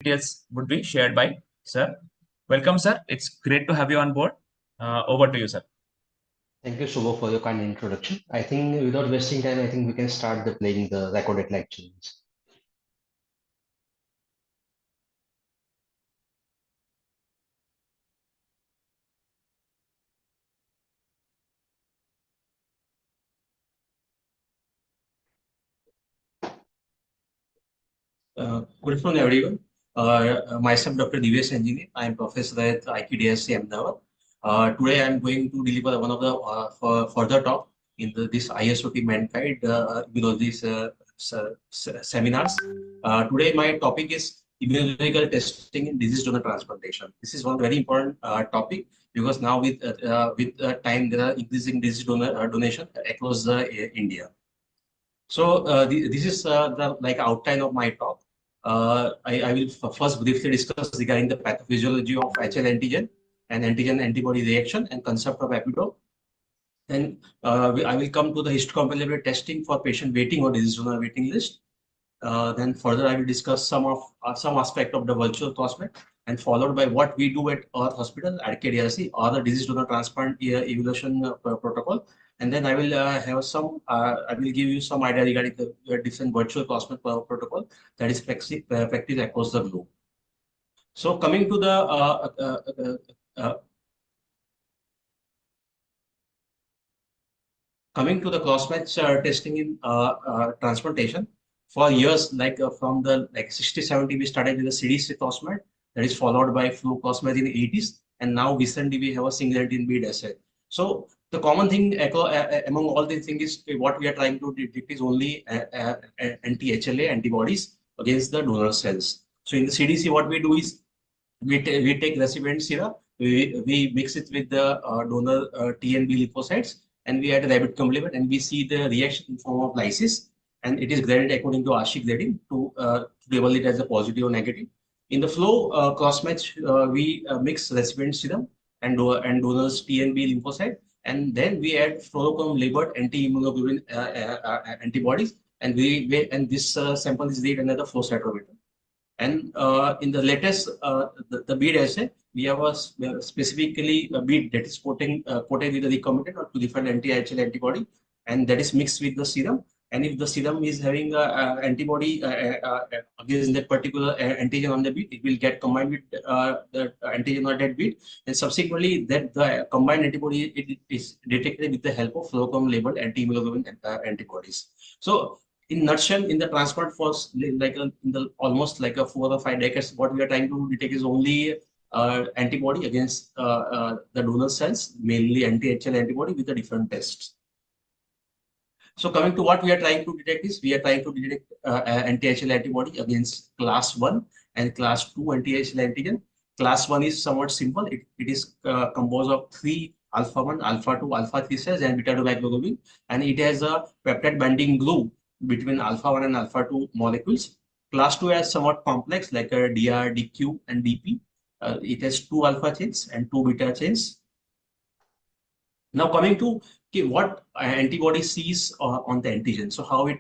details would be shared by sir. Welcome, sir. It's great to have you on board. Over to you, sir. Thank you, Shubho, for your kind introduction. I think without wasting time, I think we can start the playing the recorded lectures. Good afternoon, everyone. Myself, Dr. Divyesh Engineer. I am professor at IQDSC Ahmedabad. Today, I am going to deliver one of the further talk in this ISOT Mankind these seminars. Today, my topic is immunological testing in disease donor transplantation. This is one very important topic because now with time there are increasing disease donor donation across India. So this is the outline of my talk. I will first briefly discuss regarding the pathophysiology of HL antigen and antigen antibody reaction and concept of epitope. Then I will come to the histocompatibility testing for patient waiting or disease donor waiting list. Then further I will discuss some aspect of the virtual crossmatch and followed by what we do at our hospital at KDRC or the disease donor transplant evaluation protocol. And then I will I will give you some idea regarding the different virtual crossmatch protocol that is practiced across the globe. So coming to the crossmatch testing in transplantation, for years, from the 60, 70, we started with the CDC crossmatch that is followed by flu crossmatch in the 80s. And now recently we have a single-gene bead assay. So the common thing among all these things is what we are trying to detect is only anti-HLA antibodies against the donor cells. So in the CDC, what we do is we take recipient serum, we mix it with the donor T and B lymphocytes, and we add a rabbit complement, and we see the reaction in form of lysis, and it is graded according to Ashik grading to label it as a positive or negative. In the flow cross-match, we mix recipient serum and donors T and B lymphocyte, and then we add fluorochrome labeled anti-immunoglobulin antibodies, and this sample is read under the flow cytometer. And in the latest, the bead assay, we have specifically a bead that is coated with a recombinant or to different anti-HL antibody, and that is mixed with the serum. And if the serum is having antibody against that particular antigen on the bead, it will get combined with the antigen on that bead. And subsequently, that the combined antibody it is detected with the help of fluorochrome labeled anti-immunoglobulin antibodies. So in nutshell, in the transplant force, in the almost like a 4 or 5 decades, what we are trying to detect is only antibody against the donor cells, mainly anti-HL antibody with the different tests. So coming to what we are trying to detect is, we are trying to detect anti-HL antibody against class 1 and class 2 anti-HL antigen. Class 1 is somewhat simple. It is composed of 3 alpha 1, alpha 2, alpha 3 cells and beta 2 microglobin, and it has a peptide binding glue between alpha 1 and alpha 2 molecules. Class 2 is somewhat complex, like a DR, DQ, and DP. It has 2 alpha chains and 2 beta chains. Now coming to what antibody sees on the antigen, so how it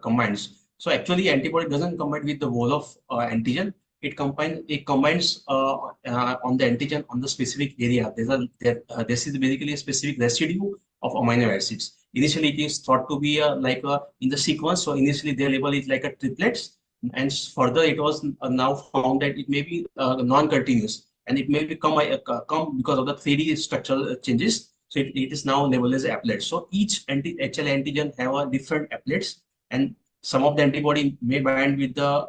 combines. So actually antibody doesn't combine with the whole of antigen. It combines on the antigen on the specific area. This is basically a specific residue of amino acids. Initially, it is thought to be in the sequence. So initially, their label is like a triplets, and further it was now found that it may be non-continuous, and it may become come because of the 3D structural changes. So it is now labeled as applets. So each HL antigen have a different applets, and some of the antibody may bind with the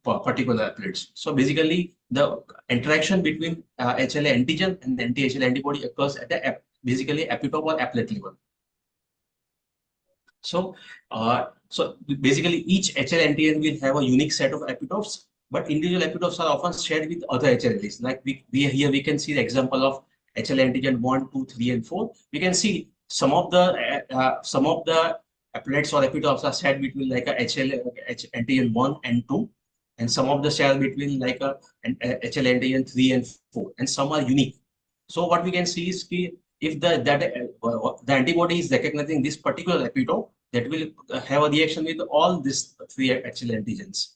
particular applets. So basically, the interaction between HLA antigen and the anti-HLA antibody occurs at the basically epitope or applet level. So, basically each HL antigen will have a unique set of epitopes, but individual epitopes are often shared with other HLAs. Like here we can see the example of HL antigen 1, 2, 3, and 4. We can see some of the applets or epitopes are shared between like a antigen 1 and 2, and some of the share between like a HL antigen 3 and 4, and some are unique. So what we can see is if the antibody is recognizing this particular epitope, that will have a reaction with all these 3 HL antigens.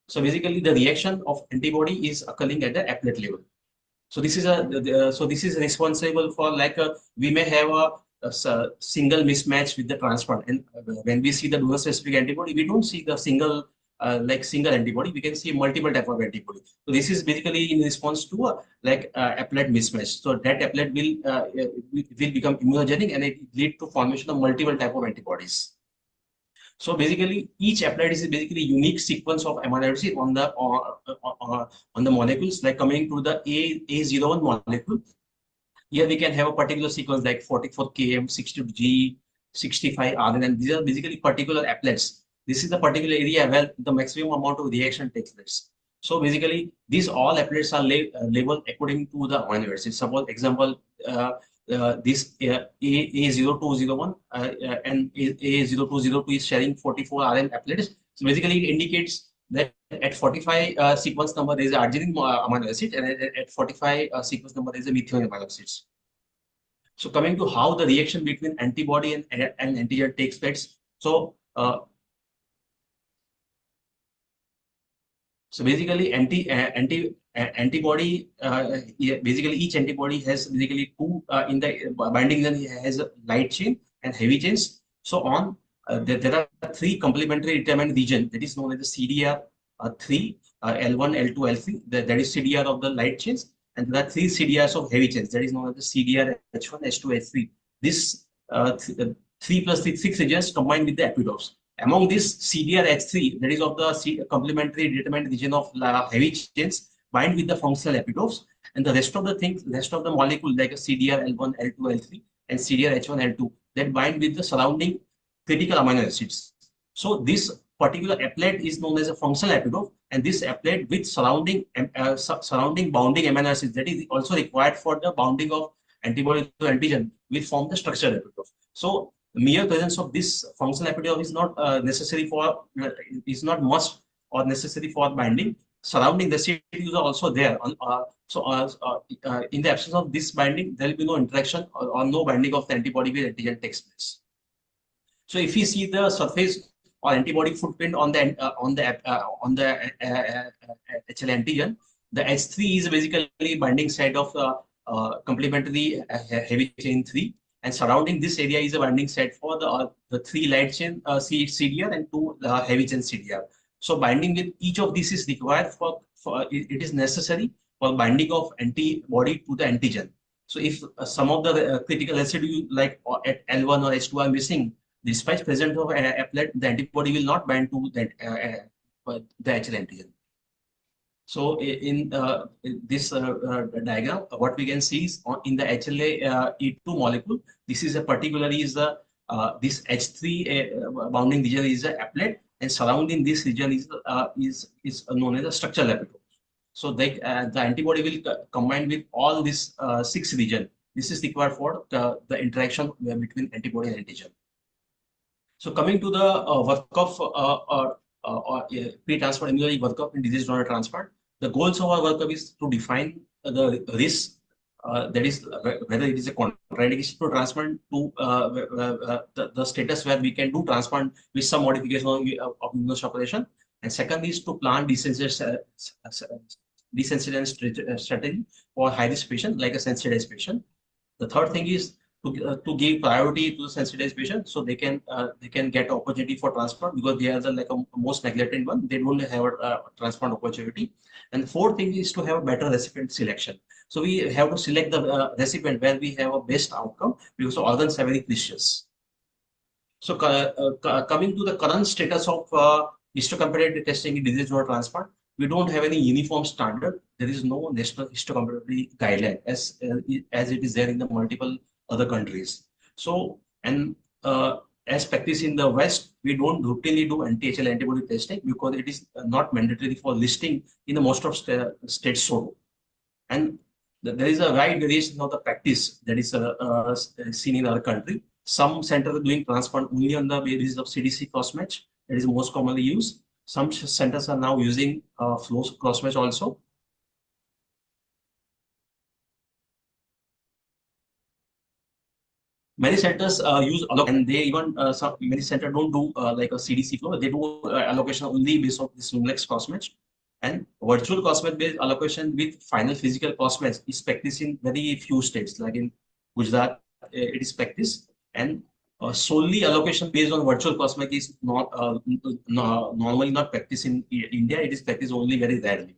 So basically, the reaction of antibody is occurring at the applet level. So this is this is responsible for like we may have a single mismatch with the transplant, and when we see the donor specific antibody, we don't see the single single antibody. We can see multiple type of antibody. So this is basically in response to applet mismatch. So that applet will become immunogenic, and it lead to formation of multiple type of antibodies. So basically, each applet is basically unique sequence of amino acids on the molecules. Like coming to the A01 molecule, here we can have a particular sequence like 44 km, 62G, 65 RN, and these are basically particular applets. This is the particular area where the maximum amount of reaction takes place. So basically, these all applets are labeled according to the amino acids. Suppose example, this A0201 and A0202 is sharing 44 RN applets. So basically, it indicates that at 45 sequence number there is arginine amino acid, and at 45 sequence number there is a methionine amino acids. So coming to how the reaction between antibody and antigen takes place. So basically, antibody basically each antibody has basically two in the binding region has a light chain and heavy chains. So on there are three complementary determined region that is known as the CDR 3, L1, L2, L3. That is CDR of the light chains, and there are three CDRs of heavy chains. That is known as the CDR H1, H2, H3. This 3 plus 6 regions combined with the epitopes. Among this CDR-H3, that is of the complementary determined region of heavy chains, bind with the functional epitopes, and the rest of the things, rest of the molecule like a CDR-L1, L2, L3, and CDR-H1, L2, that bind with the surrounding critical amino acids. So this particular applet is known as a functional epitope, and this applet with surrounding bounding amino acids that is also required for the bounding of antibody to antigen will form the structural epitope. So mere presence of this functional epitope is not necessary for is not must or necessary for binding. Surrounding the residues are also there. In the absence of this binding, there will be no interaction or no binding of the antibody with antigen takes place. So if you see the surface or antibody footprint on the HL antigen, the H3 is basically binding site of complementary heavy chain 3. And surrounding this area is a binding site for the three light chain CDR and two heavy chain CDR. So binding with each of these is required for it is necessary for binding of antibody to the antigen. So if some of the critical residue like at L1 or H2 are missing, despite presence of applet, the antibody will not bind to the actual antigen. So in this diagram, what we can see is in the HLA E2 molecule, this is a particularly is the this H3 bounding region is a applet, and surrounding this region is known as a structural epitope. So the antibody will combine with all this 6 region. This is required for the interaction between antibody and antigen. So coming to the work of pre-transplant immunology workup in disease donor transplant. The goals of our workup is to define the risk, that is whether it is a contraindication to transplant, to the status where we can do transplant with some modification of immunosuppression, and second is to plan desensitization strategy for high risk patient like a sensitized patient. The third thing is to give priority to the sensitized patient so they can get opportunity for transplant because they are the most neglected one. They don't have a transplant opportunity. And the fourth thing is to have a better recipient selection. So we have to select the recipient where we have a best outcome because the organs are very precious. So coming to the current status of histocompatibility testing in disease donor transplant, we don't have any uniform standard. There is no national histocompatibility guideline as it is there in the multiple other countries. So, and as practice in the West, we don't routinely do anti-HL antibody testing because it is not mandatory for listing in the most of states. So, and there is a wide variation of the practice that is seen in our country. Some centers are doing transplant only on the basis of CDC crossmatch, that is most commonly used. Some centers are now using flow crossmatch also. Many centers use allocation, and they even many centers don't do like a CDC flow. They do allocation only based on this Luminex crossmatch. And virtual crossmatch based allocation with final physical crossmatch is practiced in very few states. Like in Gujarat, it is practiced. And solely allocation based on virtual crossmatch is not normally not practiced in India. It is practiced only very rarely.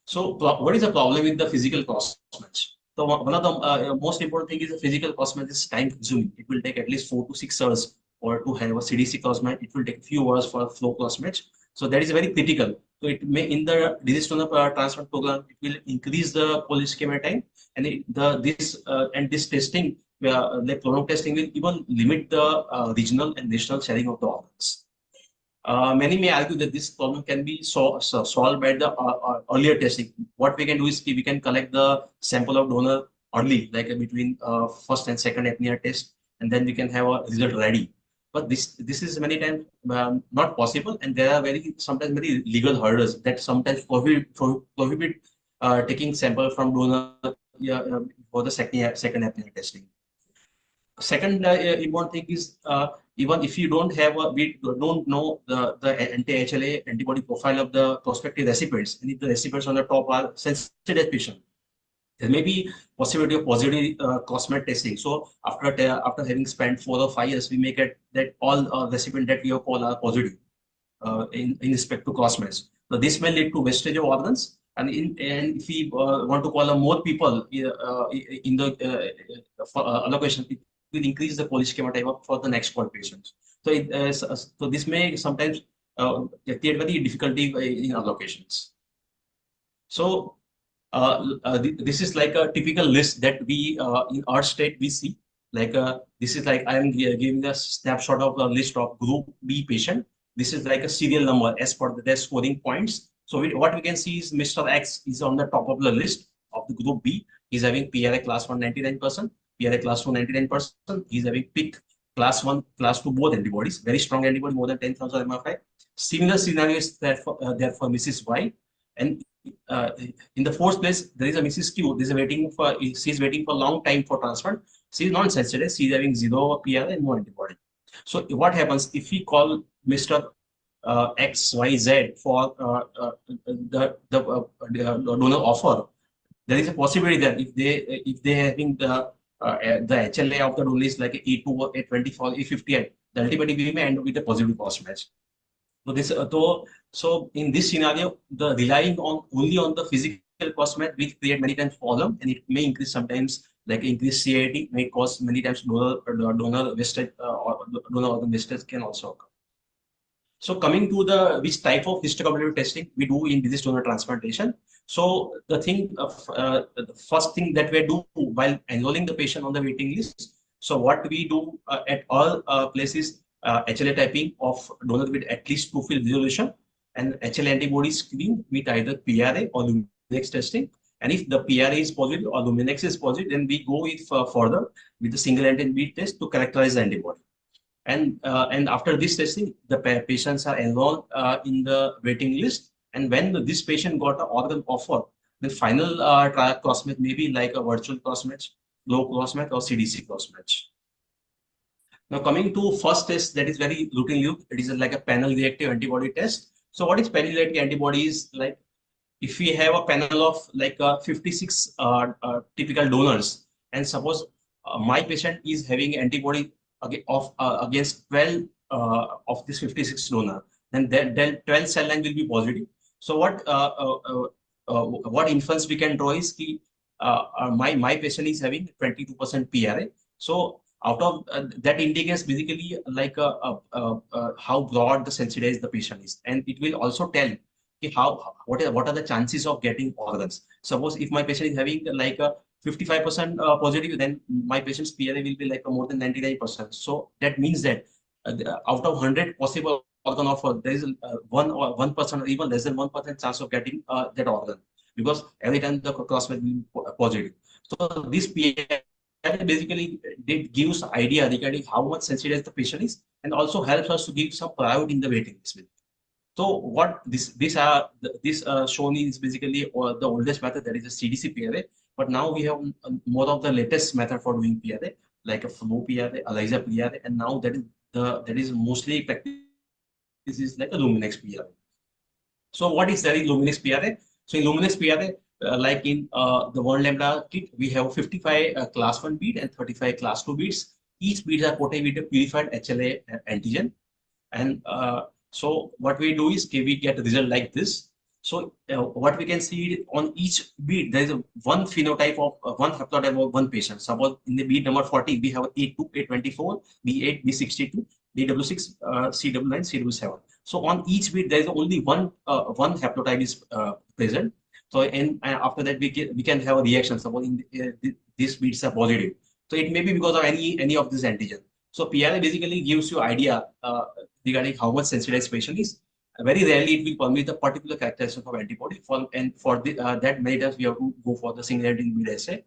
So what is the problem with the physical crossmatch? So one of the most important thing is the physical crossmatch is time consuming. It will take at least 4 to 6 hours, or to have a CDC crossmatch, it will take a few hours for a flow crossmatch. So that is very critical. So it may, in the disease donor transplant program, it will increase the polyschema time, and this testing, like clonal testing, will even limit the regional and national sharing of the organs. Many may argue that this problem can be solved by the earlier testing. What we can do is we can collect the sample of donor early, like between first and second apnea test, and then we can have a result ready. But this is many times not possible, and there are sometimes very legal hurdles that sometimes prohibit taking sample from donor, for the second apnea testing. Second important thing is, even if you don't have we don't know the anti-HLA antibody profile of the prospective recipients, and if the recipients on the top are sensitive patient, there may be possibility of positive crossmatch testing. So after having spent 4 or 5 years, we may get that all recipients that we have called are positive in respect to crossmatch. So this may lead to wastage of organs, and if we want to call more people in the allocation, it will increase the polyschema time for the next call patients. So so this may sometimes create very difficulty in allocations. So this is like a typical list that we in our state we see. Like this is like I am giving a snapshot of a list of group B patient. This is like a serial number as per their scoring points. So what we can see is Mr. X is on the top of the list of the group B. He's having PRA class 1 99%, PRA class 2 99%. He's having PIC class 1, class 2 both antibodies, very strong antibody, more than 10,000 MFI. Similar scenario is there for Mrs. Y. And in the fourth place, there is a Mrs. Q. She's waiting for a long time for transplant. She's non-sensitive. She's having 0 PRA and no antibody. So what happens if we call Mr. XYZ for the donor offer? There is a possibility that if they having the HLA of the donor is like A2, A24, A58, the ultimately we may end up with a positive crossmatch. So in this scenario, the relying on only on the physical crossmatch will create many times problem, and it may increase sometimes, like increase CIT, may cause many times donor wastage or donor organ wastage can also occur. So coming to the which type of histocompatibility testing we do in disease donor transplantation. So the first thing that we do while enrolling the patient on the waiting list. So what we do at all places, HLA typing of donor with at least 2 field resolution, and HLA antibody screen with either PRA or Luminex testing. And if the PRA is positive or Luminex is positive, then we go with further with the single antibody test to characterize the antibody. And after this testing, the patients are enrolled in the waiting list. And when this patient got an organ offer, the final trial crossmatch may be like a virtual crossmatch, low crossmatch, or CDC crossmatch. Now coming to first test, that is very routine loop. It is like a panel reactive antibody test. So what is panel reactive antibodies? Like if we have a panel of like 56 typical donors, and suppose my patient is having antibody against 12 of this 56 donor, then 12 cell line will be positive. So what inference we can draw is my patient is having 22% PRA. So out of that indicates basically like how broad the sensitivity the patient is, and it will also tell what are the chances of getting organs. Suppose if my patient is having like a 55% positive, then my patient's PRA will be like more than 99%. So that means that out of 100 possible organ offer, there is 1% or even less than 1% chance of getting that organ, because every time the crossmatch will be positive. So this PRA basically it gives idea regarding how much sensitive the patient is, and also helps us to give some priority in the waiting list. So what this shown is basically the oldest method, that is a CDC PRA. But now we have more of the latest method for doing PRA. like a flow PRA, ELISA PRA, and now that is mostly practice is like a Luminex PRA. So what is there in Luminex PRA? So in Luminex PRA, like in the 1 lambda kit, we have 55 class 1 bead and 35 class 2 beads. Each beads are coated with a purified HLA antigen. And so what we do is we get a result like this. So what we can see on each bead, there is one phenotype of one haplotype of one patient. Suppose in the bead number 40, we have A2, A24, B8, B62, BW6, CW9, CW7. So on each bead, there is only one haplotype is present. So and after that, we can have a reaction. Suppose these beads are positive. So it may be because of any of this antigen. So PRA basically gives you idea regarding how much sensitized patient is. Very rarely it will permit the particular characteristic of antibody. For that many times we have to go for the single antigen bead assay.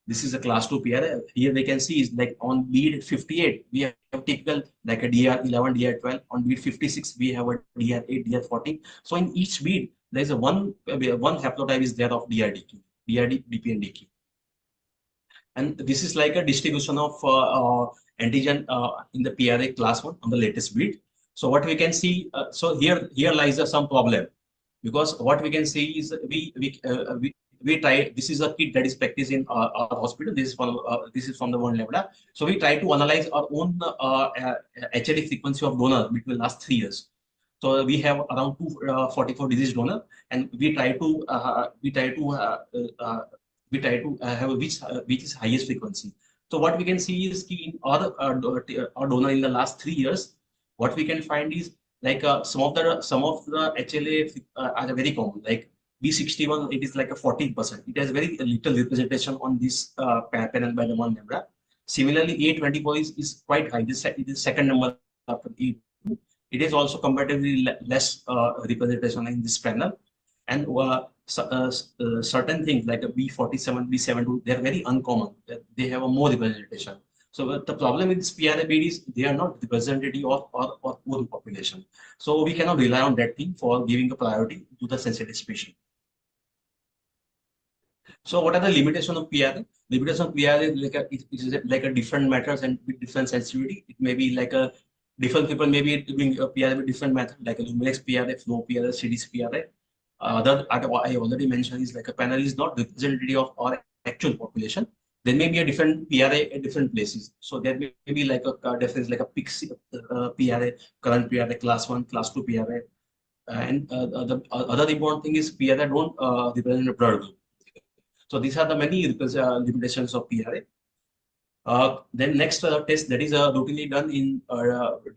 This is a class 2 PRA. Here we can see is like on bead 58 we have typical like a DR11, DR12. On bead 56 we have a DR8, DR14. So in each bead there is a one haplotype is there of DRDQ, DRD, DP and DQ. And this is like a distribution of antigen in the PRA class 1 on the latest bead. So what we can see, so here lies some problem, because what we can see is we try. This is a kit that is practiced in our hospital. This is from the 1 lambda. So we try to analyze our own HLA frequency of donor between last 3 years. So we have around 244 disease donor, and we try to have which is highest frequency. So what we can see is in our donor in the last 3 years, what we can find is like some of the HLA are very common. Like B61, it is like a 14%. It has very little representation on this panel by the 1 lambda. Similarly, A24 is quite high. It is second number after E2. It is also comparatively less representation in this panel. And certain things like a B47, B72, they are very uncommon. They have a more representation. So the problem with this PRA bead is they are not representative of our whole population. So we cannot rely on that thing for giving a priority to the sensitive species. So what are the limitations of PRA? Limitation of PRA is like a different methods and with different sensitivity. It may be like a different people may be doing a PRA with different method, like a Luminex PRA, flow PRA, CDC PRA. I already mentioned is like a panel is not representative of our actual population. There may be a different PRA at different places. So there may be like a difference, like a PIC PRA, current PRA, class 1, class 2 PRA. And the other important thing is PRA don't represent a blood group. So these are the many limitations of PRA. Then next test that is routinely done in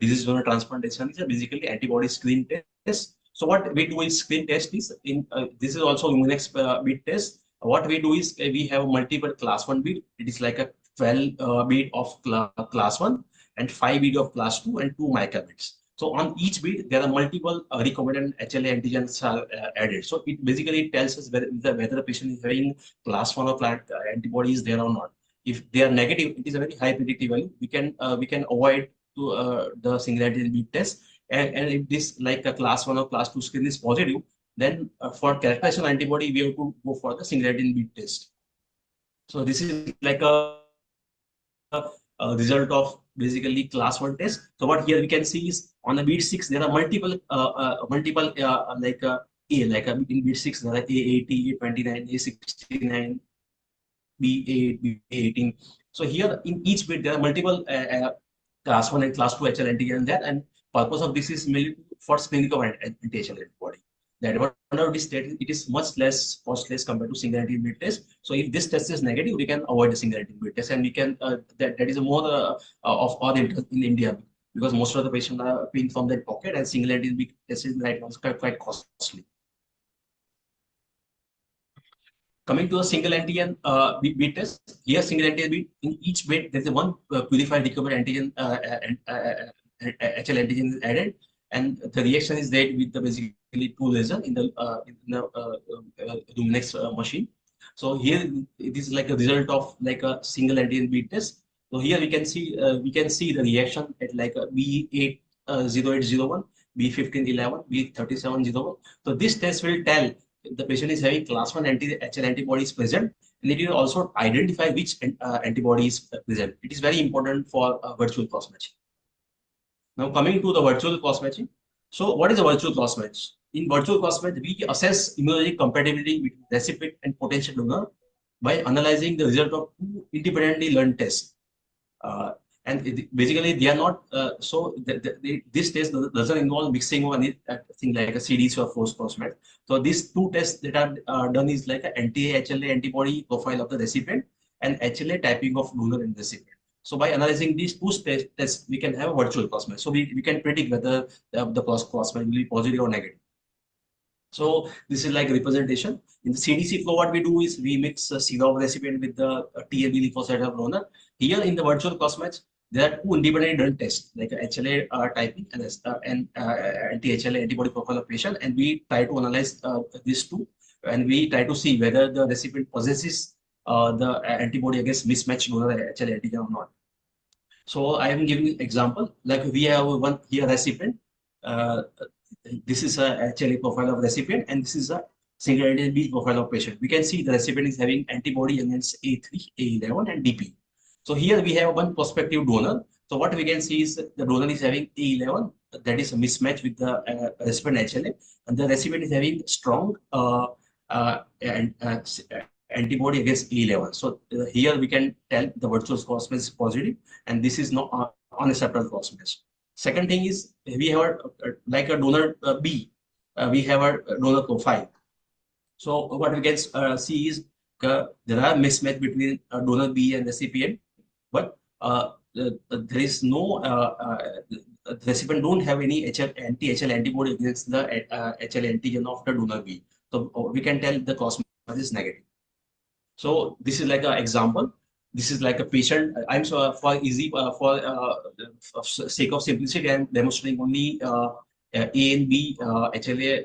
disease donor transplantation is basically antibody screen test. So what we do is screen test is in this is also Luminex bead test. What we do is we have multiple class 1 bead. It is like a 12 bead of class 1 and 5 bead of class 2 and 2 microbeads. So on each bead, there are multiple recombinant HLA antigens are added. So it basically tells us whether the patient is having class 1 of antibodies there or not. If they are negative, it is a very high predictive value. We can avoid to the single antigen bead test. And if this like a class 1 or class 2 screen is positive, then for characterization antibody, we have to go for the single antigen bead test. So this is like a result of basically class 1 test. So what here we can see is on the bead 6, there are multiple in bead 6, there are A80, A29, A69, B8, B18. So here in each bead, there are multiple class 1 and class 2 HL antigen there, and purpose of this is mainly for screening of anti-HL antibody. The advantage of this test, it is much less costless compared to single antigen bead test. So if this test is negative, we can avoid the single antigen bead test, and we can that is more of our interest in India, because most of the patients are paying from their pocket, and single antigen bead test is right now quite costly. Coming to a single antigen bead test, here single antigen bead, in each bead there is a one purified recombinant antigen HL antigen is added, and the reaction is there with the basically 2 lesions in the Luminex machine. So here it is like a result of like a single antigen bead test. So here we can see the reaction at like a B80801, B1511, B3701. So this test will tell if the patient is having class 1 HL antibodies present, and it will also identify which antibody is present. It is very important for virtual cross-matching. Now coming to the virtual cross-matching. So what is a virtual cross-match? In virtual cross-match, we assess immunologic compatibility with recipient and potential donor by analyzing the result of two independently learned tests. Basically, they are not, this test doesn't involve mixing of anything like a CDs or forced cross-match. So these two tests that are done is like an anti-HLA antibody profile of the recipient and HLA typing of donor and recipient. So by analyzing these two tests, we can have a virtual cross-match. So we can predict whether the cross-match will be positive or negative. So this is like a representation. In the CDC flow, what we do is we mix a serum of recipient with the TLB lymphocyte of donor. Here in the virtual cross-match, there are two independent done tests like HLA typing and anti-HLA antibody profile of patient, and we try to analyze these two, and we try to see whether the recipient possesses the antibody against mismatched donor HLA antigen or not. So I am giving an example. Like we have one here recipient. This is a HLA profile of recipient, and this is a single antigen B profile of patient. We can see the recipient is having antibody against A3, A11, and DP. So here we have one prospective donor. So what we can see is the donor is having A11, that is a mismatch with the recipient HLA, and the recipient is having strong antibody against A11. So here we can tell the virtual cross-match is positive, and this is not unacceptable cross-match. Second thing is we have like a donor B, we have a donor profile. So what we can see is there are mismatch between donor B and recipient, but there is no the recipient don't have any anti-HL antibody against the HL antigen of the donor B. So we can tell the cross-match is negative. So this is like an example. This is like a patient. I'm so for easy for sake of simplicity, I'm demonstrating only A and B HLA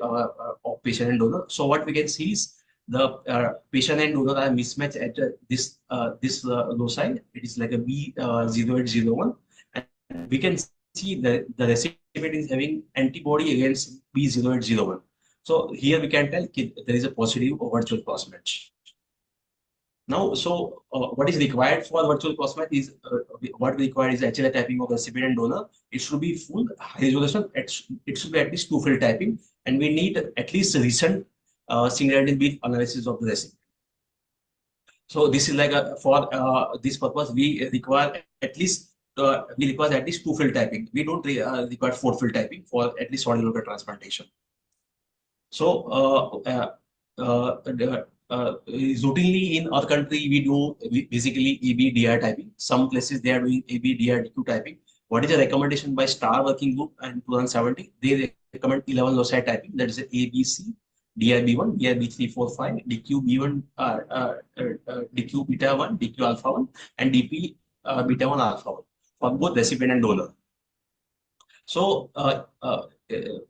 of patient and donor. So what we can see is the patient and donor are mismatched at this loci. It is like a B0801, and we can see that the recipient is having antibody against B0801. So here we can tell there is a positive virtual cross-match. Now, so what is required for virtual cross-match is what we require is HLA typing of recipient and donor. It should be full high resolution. It should be at least 2 field typing, and we need at least recent single antigen bead analysis of the recipient. So this is like for this purpose we require at least 2 field typing. We don't require 4 field typing for at least solid organ transplantation. So routinely in our country we do basically EB-DR typing. Some places they are doing EB-DR-DQ typing. What is the recommendation by STAR working group in 2017? They recommend 11 loci typing, that is ABC, DRB1, DRB345, DQ-B1, DQ-beta1, DQ-alpha1, and DP-beta1 alpha1 for both recipient and donor. So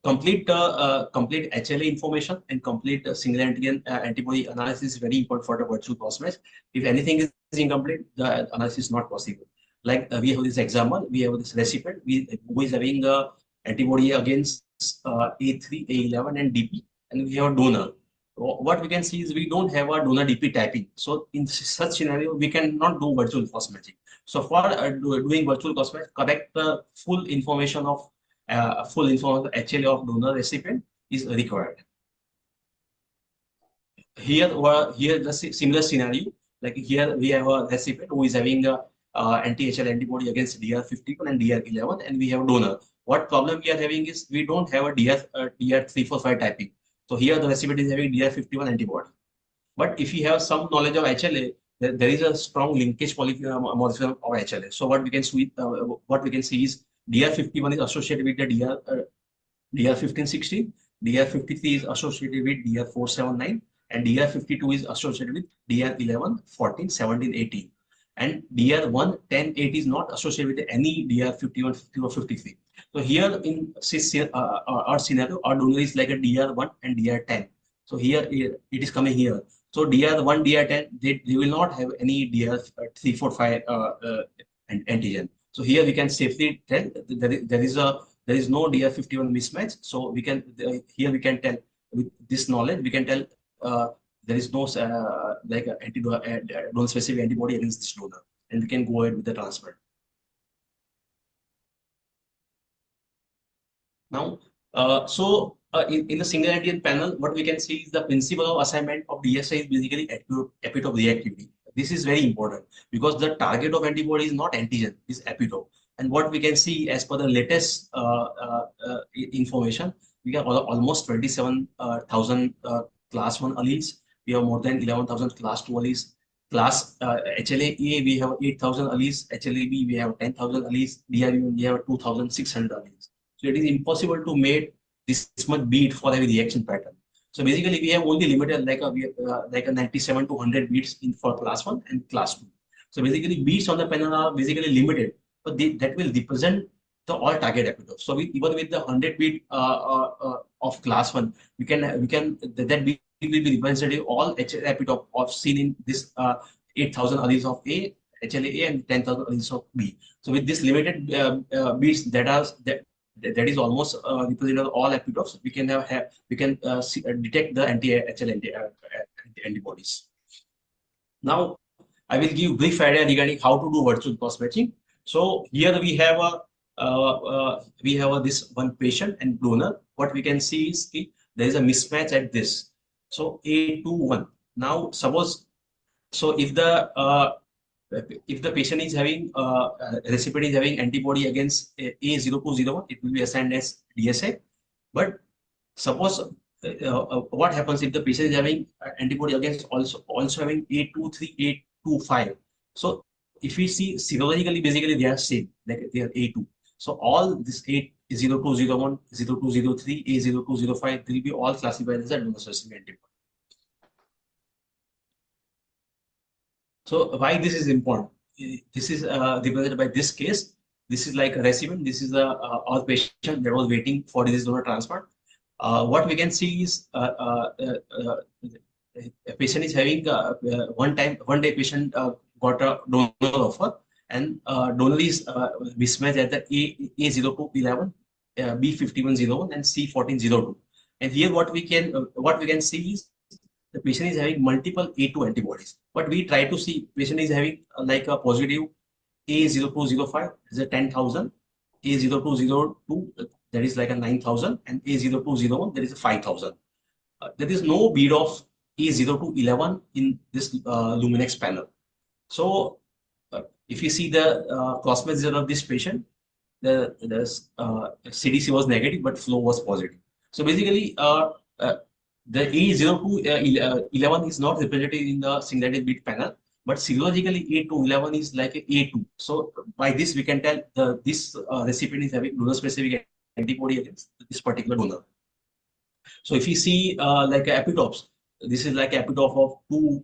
complete HLA information and complete single antigen antibody analysis is very important for the virtual cross-match. If anything is incomplete, the analysis is not possible. Like we have this example, we have this recipient who is having antibody against A3, A11, and DP, and we have a donor. What we can see is we don't have a donor DP typing. So in such scenario, we cannot do virtual cross-matching. So for doing virtual cross-match, correct the full information of HLA of donor recipient is required. Here the similar scenario, like here we have a recipient who is having a anti-HL antibody against DR51 and DR11, and we have a donor. What problem we are having is we don't have a DR345 typing. So here the recipient is having DR51 antibody. But if you have some knowledge of HLA, there is a strong linkage polymorphism of HLA. So what we can see is DR51 is associated with the DR1516, DR53 is associated with DR479, and DR52 is associated with DR11, 14, 17, 18. And DR1, 10, 8 is not associated with any DR51, 50, or 53. So here in our scenario, our donor is like a DR1 and DR10. So here it is coming here. So DR1, DR10, they will not have any DR345 antigen. So here we can safely tell there is no DR51 mismatch. So we can here we can tell with this knowledge we can tell there is no like a donor specific antibody against this donor, and we can go ahead with the transplant. Now, in the single antigen panel, what we can see is the principle of assignment of DSA is basically epitope reactivity. This is very important because the target of antibody is not antigen, is epitope. And what we can see as per the latest information, we have almost 27,000 class 1 alleles. We have more than 11,000 class 2 alleles. Class HLA-A, we have 8,000 alleles. HLA-B, we have 10,000 alleles. DRU, we have 2,600 alleles. So it is impossible to make this much beat for every reaction pattern. So basically, we have only limited like a 97 to 100 beats in for class 1 and class 2. So basically, beats on the panel are basically limited, but that will represent the all target epitopes. So even with the 100 beat of class 1, that beat will be represented all epitope of seen in this 8,000 alleles of A, HLA-A, and 10,000 alleles of B. So with this limited beats that is almost representative of all epitopes, we can detect the anti-HL antibodies. Now, I will give brief idea regarding how to do virtual cross matching. So here we have this one patient and donor. What we can see is there is a mismatch at this. So A21. Now suppose, so if the patient is having recipient is having antibody against A0201, it will be assigned as DSA. But suppose what happens if the patient is having antibody against also having A23, A25? So if we see serologically, basically they are same, like they are A2. So all this A0201, 0203, A0205 will be all classified as a donor-specific antibody. So why this is important? This is represented by this case. This is like a recipient. This is our patient that was waiting for this donor transplant. What we can see is a patient is having one day patient got a donor offer, and donor is mismatched at the A0211, B5101, and C1402. And here what we can see is the patient is having multiple A2 antibodies, but we try to see patient is having like a positive A0205 is a 10,000, A0202 that is like a 9,000, and A0201 that is a 5,000. There is no bead of A0211 in this Luminex panel. So if you see the crossmatch result of this patient, the CDC was negative, but flow was positive. So basically, the A0211 is not represented in the singleton beat panel, but serologically A211 is like a A2. So by this we can tell this recipient is having donor-specific antibody against this particular donor. So if you see like epitopes, this is like epitope of two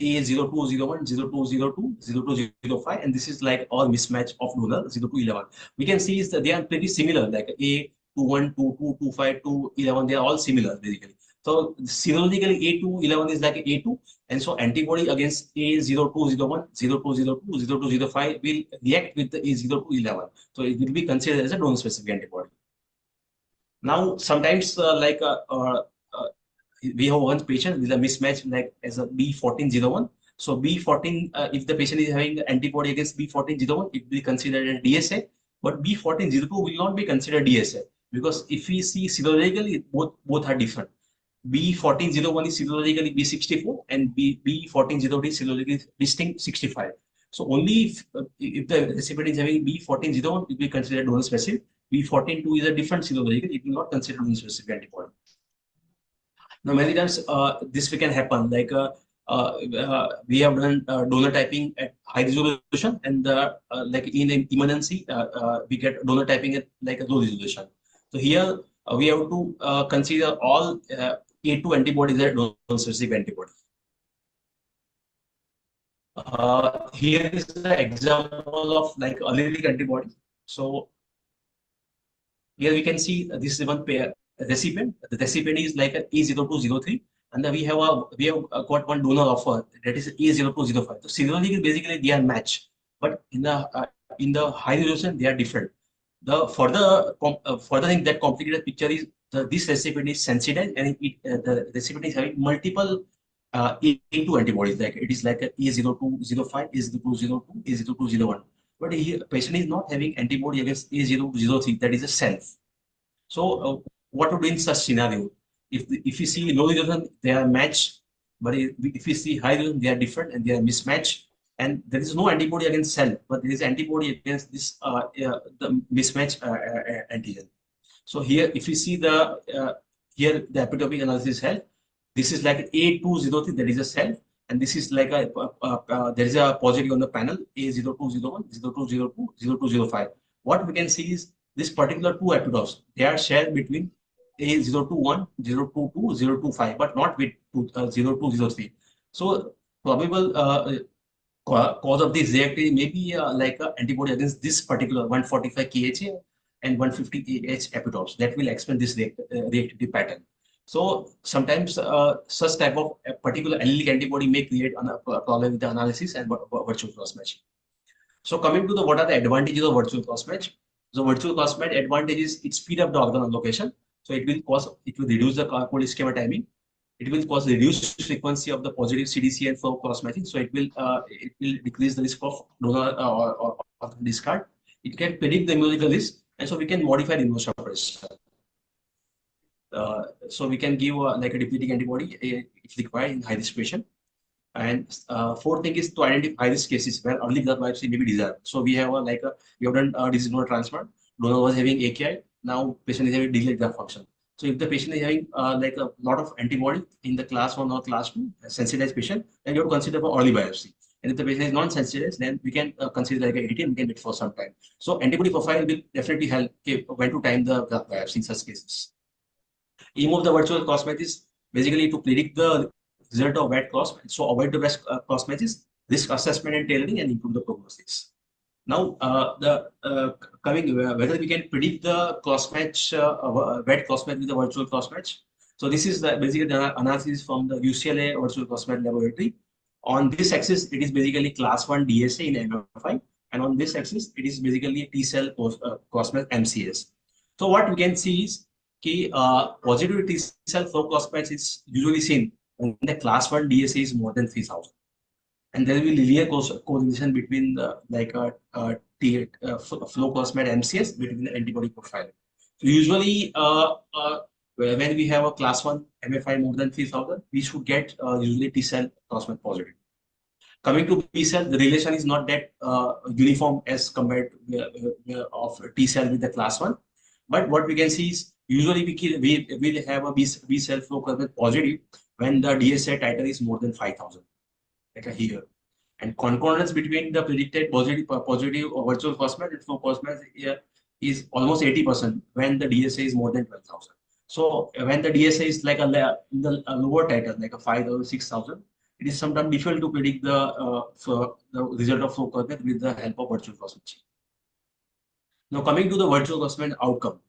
A0201, 0202, 0205, and this is like all mismatch of donor 0211. We can see is that they are pretty similar, like A21, 22, 25, 211, they are all similar basically. So serologically A211 is like A2, and so antibody against A0201, 0202, 0205 will react with the A0211. So it will be considered as a donor-specific antibody. Now sometimes we have one patient with a mismatch like as a B1401. So B14, if the patient is having antibody against B1401, it will be considered a DSA, but B1402 will not be considered DSA, because if we see serologically, both are different. B1401 is serologically B64 and B1402 is serologically distinct 65. So only if the recipient is having B1401, it will be considered donor specific. B142 is a different serological, it will not consider donor specific antibody. Now many times this can happen, like we have done donor typing at high resolution, and like in emergency we get donor typing at like a low resolution. So here we have to consider all A2 antibodies as donor-specific antibody. Here is the example of like allelic antibody. So here we can see this is one pair recipient. The recipient is like a A0203, and then we have got one donor offer that is A0205. So serologically basically they are matched, but in the high resolution they are different. The further thing that complicated picture is this recipient is sensitized, and the recipient is having multiple A2 antibodies, like it is like a A0205, A0202, A0201. But here, patient is not having antibody against A003, that is a self. So what to do in such scenario? If you see low resolution, they are matched, but if you see high resolution, they are different and they are mismatched. And there is no antibody against self, but there is antibody against this the mismatch antigen. So here, if you see here the epitopic analysis help, this is like A203, that is a self, and this is like there is a positive on the panel A0201, 0202, 0205. What we can see is this particular two epitopes, they are shared between A021, 022, 025, but not with 0203. So probable cause of this reactivity may be like an antibody against this particular 145 kHa and 150 AH epitopes that will explain this reactivity pattern. So sometimes such type of a particular allelic antibody may create a problem with the analysis and virtual cross matching. So coming to the what are the advantages of virtual cross match? So virtual cross match advantage is it speed up the organ allocation. So it will reduce the cold schema timing. It will cause reduced frequency of the positive CDC and flow cross matching. So it will decrease the risk of donor or discard. It can predict the immunological risk, and so we can modify the immunosuppressor. So we can give like a depleting antibody if required in high risk patient. And fourth thing is to identify high risk cases where early blood biopsy may be desired. So we have we have done disease donor transplant. Donor was having AKI. Now patient is having delayed graft function. So if the patient is having like a lot of antibody in the class 1 or class 2 sensitized patient, then you have to consider for early biopsy. And if the patient is non-sensitized, then we can consider like a ATM, we can wait for some time. So antibody profile will definitely help when to time the biopsy in such cases. Aim of the virtual cross match is basically to predict the result of wet cross match. So avoid the best cross matches, risk assessment and tailoring, and improve the prognosis. Now, coming whether we can predict the cross match, wet cross match with the virtual cross match. So this is basically the analysis from the UCLA virtual cross match laboratory. On this axis, it is basically class 1 DSA in MFI, and on this axis, it is basically T cell cross match MCS. So what we can see is positive T cell flow cross match is usually seen when the class 1 DSA is more than 3000. And there will be linear correlation between the flow cross match MCS between the antibody profile. So usually, when we have a class 1 MFI more than 3000, we should get usually T cell cross match positive. Coming to B cell, the relation is not that uniform as compared to of T cell with the class 1. But what we can see is usually we will have a B cell flow cross match positive when the DSA titer is more than 5000. Like here, and concordance between the predicted positive virtual cross match and flow cross match is almost 80% when the DSA is more than 12,000. So when the DSA is like in the lower titer, like a 5,000, 6,000, it is sometimes difficult to predict the result of flow cross match with the help of virtual cross matching. Now coming to the virtual cross match outcome,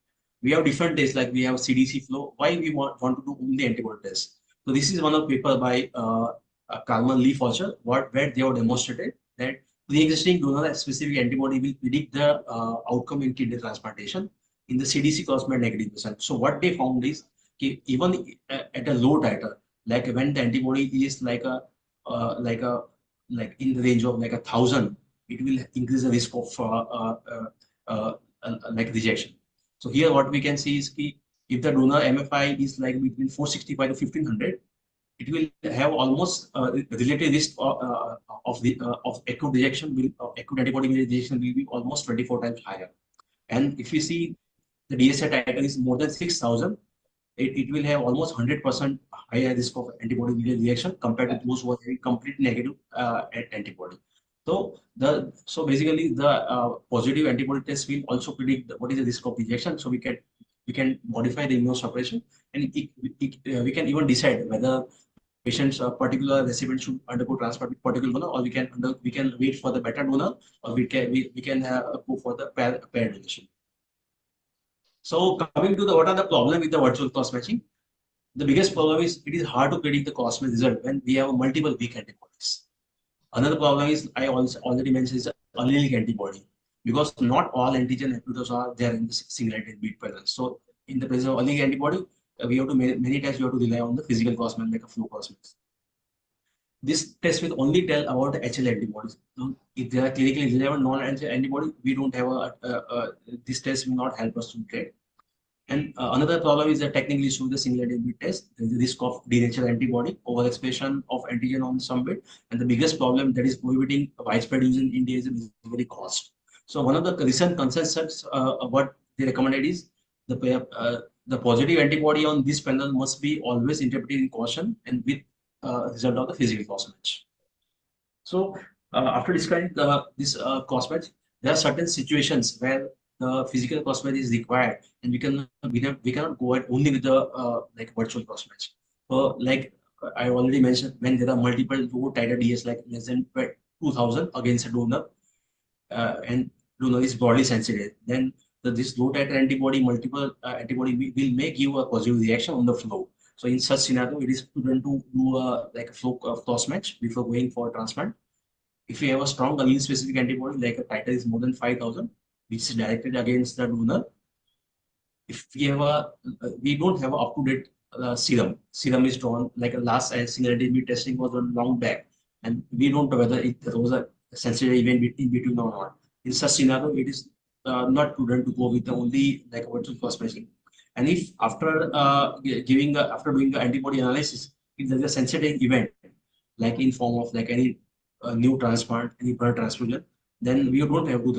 we have different tests, like we have CDC flow. Why we want to do only antibody tests? So this is one of paper by Kalman Lee Forger, where they have demonstrated that pre-existing donor specific antibody will predict the outcome in kidney transplantation in the CDC cross match negative patient. So what they found is even at a low titer, like when the antibody is like in the range of like 1,000, it will increase the risk of like rejection. So here what we can see is if the donor MFI is like between 465 to 1500, it will have almost relative risk of acute rejection, acute antibody rejection will be almost 24 times higher. And if you see the DSA titer is more than 6,000, it will have almost 100% higher risk of antibody reaction compared to those who are having complete negative antibody. So basically the positive antibody test will also predict what is the risk of rejection. So we can modify the immunosuppression, and we can even decide whether patients particular recipient should undergo transplant with particular donor, or we can wait for the better donor, or we can go for the pair donation. So coming to what are the problem with the virtual cross matching? The biggest problem is it is hard to predict the cross match result when we have multiple weak antibodies. Another problem is I also already mentioned is allelic antibody, because not all antigen epitopes are there in the single-handed beat presence. So in the presence of allelic antibody, we have to many times we have to rely on the physical cross match like a flow cross match. this test will only tell about the HL antibodies. So if they are clinically relevant non-HL antibody, we don't have this test will not help us to detect. And another problem is that technically issue with the single antibody test. There is the risk of denatured antibody, overexpression of antigen on some bit, and the biggest problem that is prohibiting widespread use in India is basically cost. So one of the recent consensus what they recommended is the positive antibody on this panel must be always interpreted in caution and with result of the physical crossmatch. So after describing this crossmatch, there are certain situations where the physical crossmatch is required, and we cannot go ahead only with the like virtual crossmatch. So like I already mentioned, when there are multiple low titer DS like less than 2000 against a donor, and donor is broadly sensitive, then this low titer antibody, multiple antibody will make you a positive reaction on the flow. So in such scenario, it is prudent to do like a flow cross match before going for transplant. If you have a strong allele specific antibody, like a titer is more than 5000, which is directed against the donor. If we have we don't have up to date serum. Serum is drawn like a last single antibody testing was done long back, and we don't know whether there was a sensitive event in between or not. In such scenario, it is not prudent to go with the only like virtual cross matching. And if after after doing the antibody analysis, if there is a sensitive event, like in form of like any new transplant, any blood transfusion, then we don't have to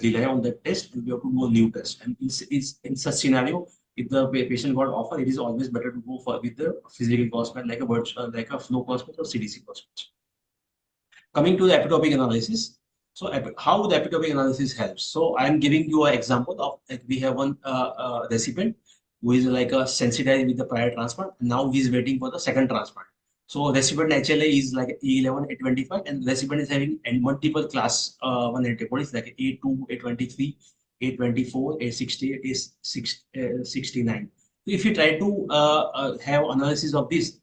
rely on that test, and we have to do a new test. And in such scenario, if the patient got offer, it is always better to go for with the physical crossmatch like a like a flow crossmatch or CDC crossmatch. Coming to the epitopic analysis, so how the epitopic analysis helps. So I am giving you an example of like we have one recipient who is like a sensitized with the prior transplant. Now he is waiting for the second transplant. So recipient HLA is like E11, A25, and recipient is having multiple class 1 antibodies like A2, A23, A24, A68, A69. So if you try to have analysis of this,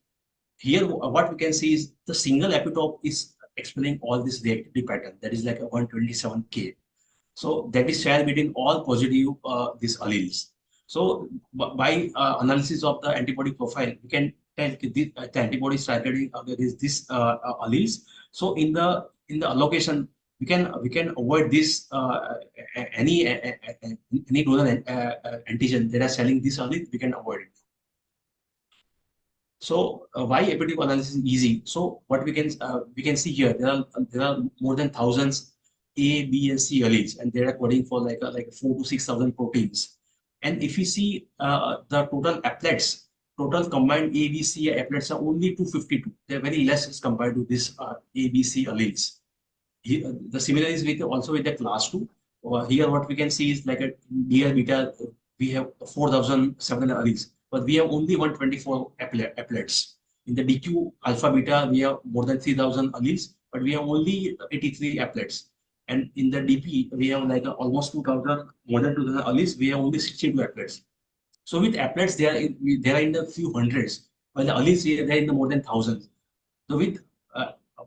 here what we can see is the single epitope is explaining all this reactivity pattern. That is like a 127K. So that is shared between all positive these alleles. So by analysis of the antibody profile, we can tell the antibody is targeting this alleles. So in the allocation, we can avoid this any donor antigen that are selling this allele. We can avoid it. So why epitope analysis is easy? So what we can see here, there are more than thousands A, B, and C alleles, and they are coding for like 4 to 6,000 proteins. And if you see the total applets, total combined A, B, C applets are only 252. They're very less as compared to this A, B, C alleles. Here, the similar is with also with the class 2. Here what we can see is like a DR beta, we have 4,700 alleles, but we have only 124 applets. In the DQ alpha beta, we have more than 3,000 alleles, but we have only 83 applets. And in the DP, we have like almost 2,000, more than 2,000 alleles, we have only 62 applets. So with applets, they are in the few hundreds, while the alleles, they are in the more than thousands. So with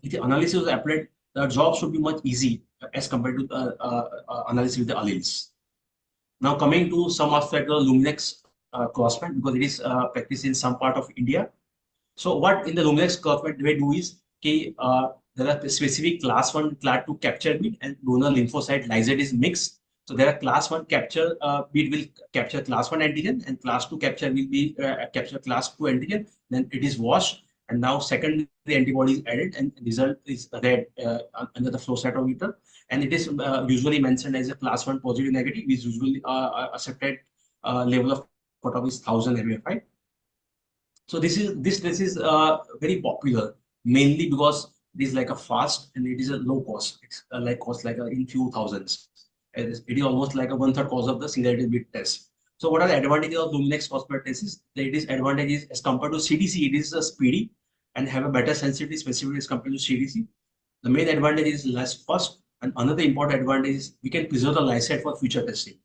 the analysis of the applet, the job should be much easy as compared to analysis with the alleles. Now coming to some aspect of Luminex crossmatch, because it is practiced in some part of India. So what in the Luminex crossmatch they do is, okay, there are specific class 1, class 2 capture bit and donor lymphocyte lysate is mixed. So there are class 1 capture bit will capture class 1 antigen, and class 2 capture will be capture class 2 antigen. Then it is washed, and now secondary antibody is added, and result is read under the flow cytometer. And it is usually mentioned as a class 1 positive negative, which usually accepted level of cutoff is 1000 MFI. So this is very popular, mainly because it is like a fast and it is a low cost. It's like cost like in few thousands. It is almost like a 1/3 cost of the single bit test. So what are the advantages of Luminex crossmatch test? Is that it is advantages as compared to CDC. It is speedy and have a better sensitivity specificity as compared to CDC. The main advantage is less cost, and another important advantage is we can preserve the lysate for future testing.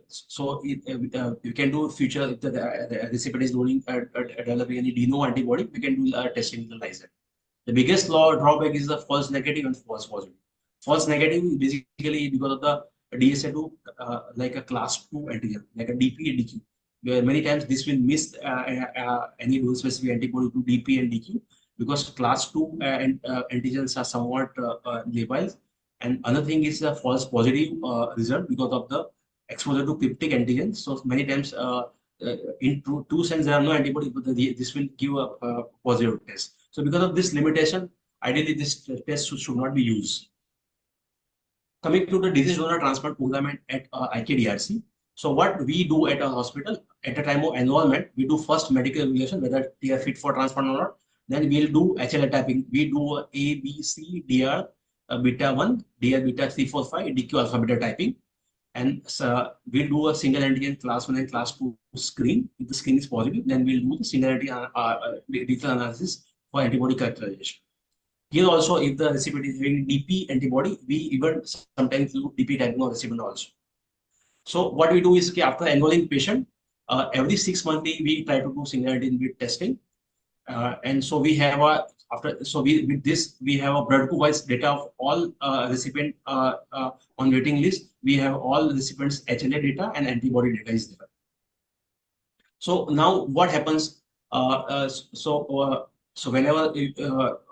So you can do future if the recipient is developing any de novo antibody, we can do testing the lysate. The biggest drawback is the false negative and false positive. False negative is basically because of the DSA2 like a class 2 antigen, like a DP and DQ. Where many times this will miss any rule specific antibody to DP and DQ, because class 2 antigens are somewhat labile. And another thing is a false positive result because of the exposure to cryptic antigens. So many times in true sense there are no antibodies, but this will give a positive test. So because of this limitation, ideally this test should not be used. Coming to the disease donor transplant program at IKDRC. So what we do at a hospital at the time of enrollment, we do first medical evaluation whether they are fit for transplant or not. Then we'll do HLA typing. We do A, B, C, DR, beta 1, DR beta 3, 4, 5, DQ alpha beta typing. And we'll do a single antigen class 1 and class 2 screen. If the screen is positive, then we'll do the single antigen detailed analysis for antibody characterization. Here also, if the recipient is having DP antibody, we even sometimes do DP typing of recipient also. So what we do is after enrolling patient, every 6 months we try to do single antigen testing. And so we have a with this we have a blood group wise data of all recipient on waiting list. We have all recipients HLA data and antibody data is there. So now what happens? So whenever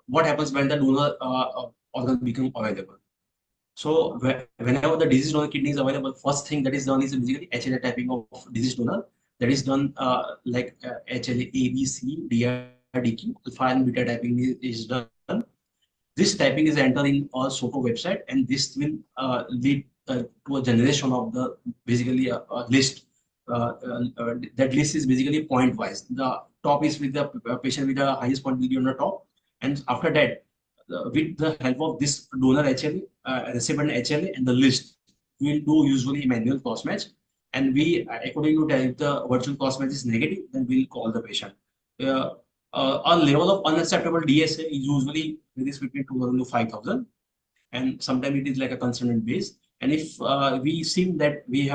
what happens when the donor organ become available? So whenever the disease donor kidney is available, first thing that is done is basically HLA typing of disease donor. That is done like HLA A, B, C, DR, DQ, alpha and beta typing is done. This typing is entered in our SOTO website, and this will lead to a generation of the basically a list. That list is basically point wise. The top is with the patient with the highest point will be on the top, and after that, with the help of this donor HLA, recipient HLA, and the list, we will do usually manual crossmatch. And we, according to that, if the virtual crossmatch is negative, then we'll call the patient. Our level of unacceptable DSA is usually between 2,000 to 5,000, and sometimes it is like a consonant base. And if we see that the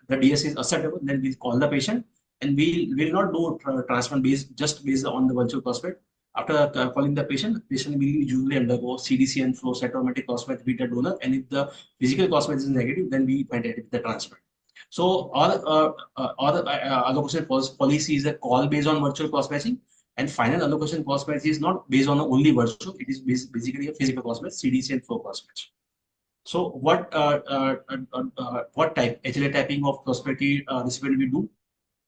DSA is acceptable, then we'll call the patient, and we will not do transplant just based on the virtual crossmatch. After calling the patient will usually undergo CDC and flow cytometric crossmatch with the donor, and if the physical crossmatch is negative, then we might edit the transplant. So our allocation policy is a call based on virtual crossmatching, and final allocation crossmatch is not based on only virtual; it is basically a physical crossmatch, CDC and flow crossmatch. So what type HLA typing of prospective recipient we do?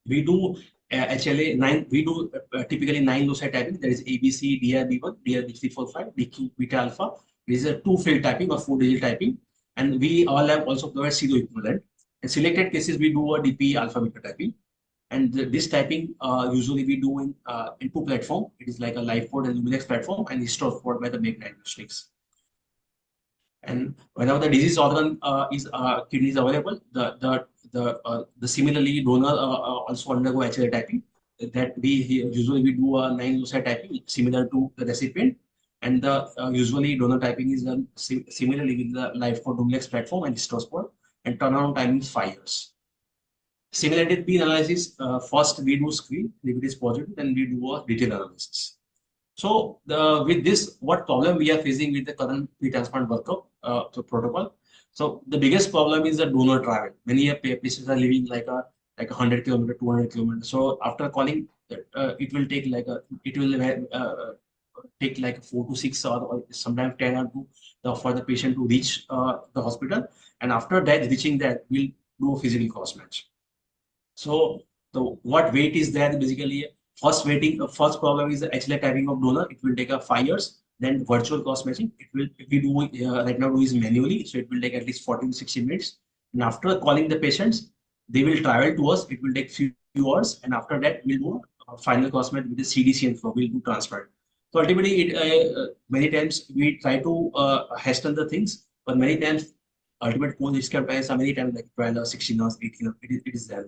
We do HLA 9. We do typically 9 loci typing. There is ABC, DRB1, DRB345, DQ beta alpha. This is a 2-field typing or 4-digit typing, and we all have also provide zero equivalent. In selected cases, we do a DP alpha beta typing, and this typing usually we do in 2 platform. It is like a LifePort and Luminex platform, and HistoPort by the Make Diagnostics. And whenever the disease organ kidney is available, the similarly donor also undergo HLA typing. That usually we do a 9 loci typing similar to the recipient, and the usually donor typing is done similarly with the LifePort Luminex platform and HistoPort, and turnaround time is 5 years. Similarity analysis, first we do screen, if it is positive, then we do a detailed analysis. So with this, what problem we are facing with the current pre-transplant workup protocol? So the biggest problem is the donor travel. Many patients are living like 100 kilometers, 200 kilometers. So after calling, it will take like 4 to 6 or sometimes 10 or 2 for the patient to reach the hospital. And after that, reaching that, we'll do a physical cross match. So what wait is there basically? First problem is the HLA typing of donor. It will take 5 years. Then virtual cross matching. It will, if we do right now do is manually, so it will take at least 40 to 60 minutes. And after calling the patients, they will travel to us. It will take few hours, and after that we'll do a final cross match with the CDC and flow. We'll do transplant. So ultimately, many times we try to hasten the things, but many times ultimate post discount price are many times like 12 or 16 hours, 18 hours. It is there.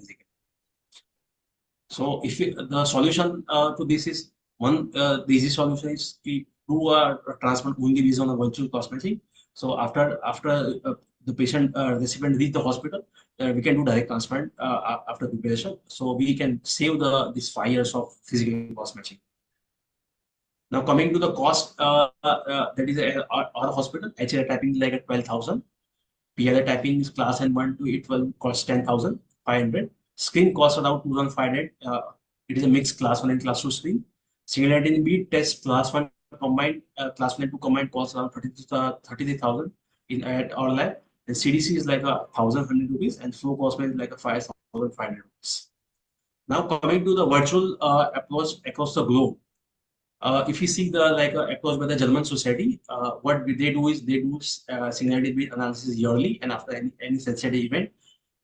So if the solution to this is one, the easy solution is to do a transplant only based on a virtual cross matching. So after the patient recipient reach the hospital, we can do direct transplant after preparation. So we can save these 5 years of physical cross matching. Now coming to the cost, that is our hospital HLA typing is like at 12,000. PLA typing is class N1 to E12 costs 10,500. Screen costs around 2,500. It is a mixed class 1 and class 2 screen. Single bead test class 1 combined, class 1 and 2 combined costs around 33,000 in at our lab. And CDC is like a 1,100 rupees, and flow cost is like a 5,500 rupees. Now coming to the virtual approach across the globe. If you see the approach by the German society, what they do is they do singularity bead analysis yearly and after any sensitive event,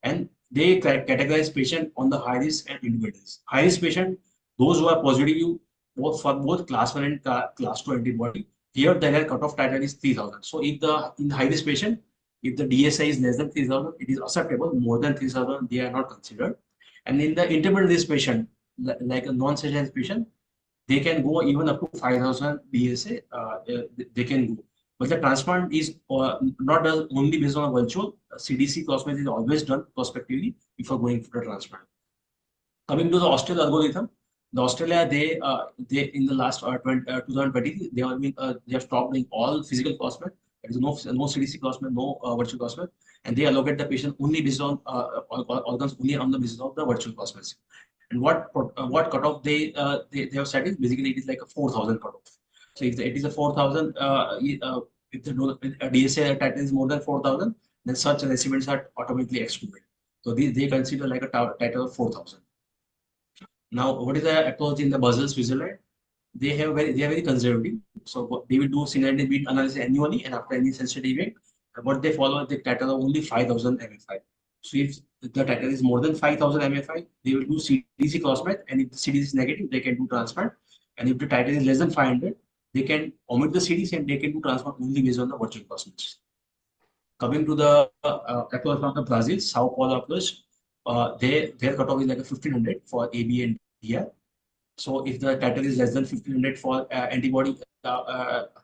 and they categorize patient on the high risk and intermediate. High risk patient, those who are positive both for both class 1 and class 2 antibody. Here the cutoff title is 3,000. So if the in high risk patient, if the DSI is less than 3,000, it is acceptable. More than 3,000, they are not considered. And in the intermediate risk patient, like a non-sensitive patient, they can go even up to 5,000 DSA. They can go. But the transplant is not only based on a virtual. CDC crossmatch is always done prospectively before going for the transplant. Coming to the Australia algorithm, the Australia they in the last 2020 they have stopped doing all physical crossmatch. There is no CDC crossmatch, no virtual crossmatch, and they allocate the patient only based on organs only on the basis of the virtual crossmatch. And what cutoff they have set is basically it is like a 4,000 cutoff. So if it is a 4,000, if the DSA title is more than 4,000, then such recipients are automatically excluded. So they consider like a title of 4,000. Now, what is the approach in the Basel, Switzerland? They are very conservative. So they will do single bead analysis annually, and after any sensitive event, what they follow the title of only 5,000 MFI. So if the title is more than 5,000 MFI, they will do CDC crossmatch, and if the CDC is negative, they can do transplant. And if the title is less than 500, they can omit the CDC and they can do transplant only based on the virtual crossmatch. Coming to the approach from the Brazil, Sao Paulo approach, their cutoff is like a 1,500 for AB and DR. So if the title is less than 1,500 for antibody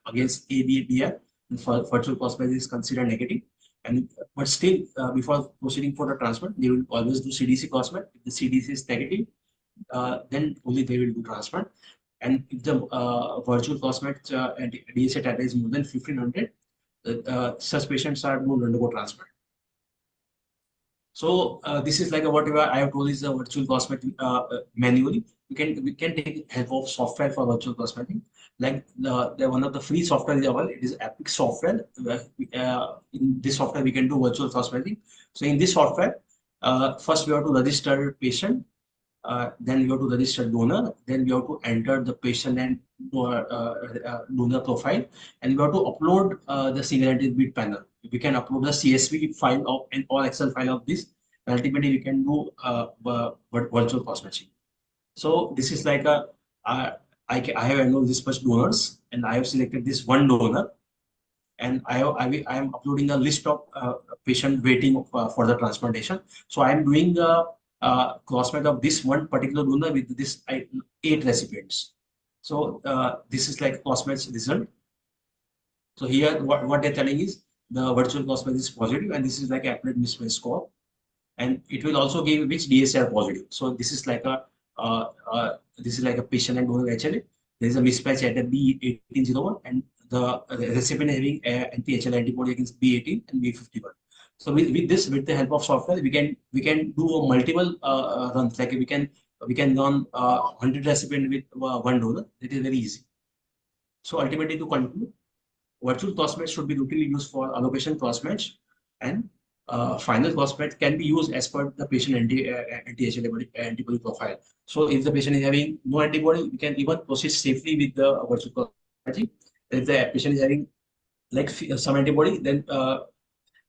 against AB and DR, for virtual crossmatch is considered negative. And but still, before proceeding for the transplant, they will always do CDC crossmatch. If the CDC is negative, then only they will do transplant. And if the virtual crossmatch and DSA title is more than 1,500, such patients are going to undergo transplant. So this is like whatever I have told is a virtual crossmatching manually. We can take help of software for virtual crossmatching. Like the one of the free software is available. It is Epic software. In this software we can do virtual crossmatching. So in this software, first we have to register patient, then we have to register donor, then we have to enter the patient and donor profile, and we have to upload the single bead panel. We can upload the CSV file of and or Excel file of this. Ultimately, we can do virtual cross-matching. So this is like I have enrolled this much donors, and I have selected this one donor, and I am uploading a list of patient waiting for the transplantation. So I am doing the crossmatch of this one particular donor with this 8 recipients. So this is like crossmatch result. So here what they're telling is the virtual crossmatch is positive, and this is like accurate mismatch score, and it will also give which DSA are positive. So this is like a patient and donor HLA. There is a mismatch at the B1801, and the recipient having anti-HLA antibody against B18 and B51. So with the help of software, we can do multiple runs. Like we can run 100 recipient with one donor. It is very easy. So ultimately, to conclude, virtual crossmatch should be routinely used for allocation crossmatch, and final crossmatch can be used as per the patient antibody profile. So if the patient is having no antibody, we can even proceed safely with the virtual crossmatching. If the patient is having like some antibody, then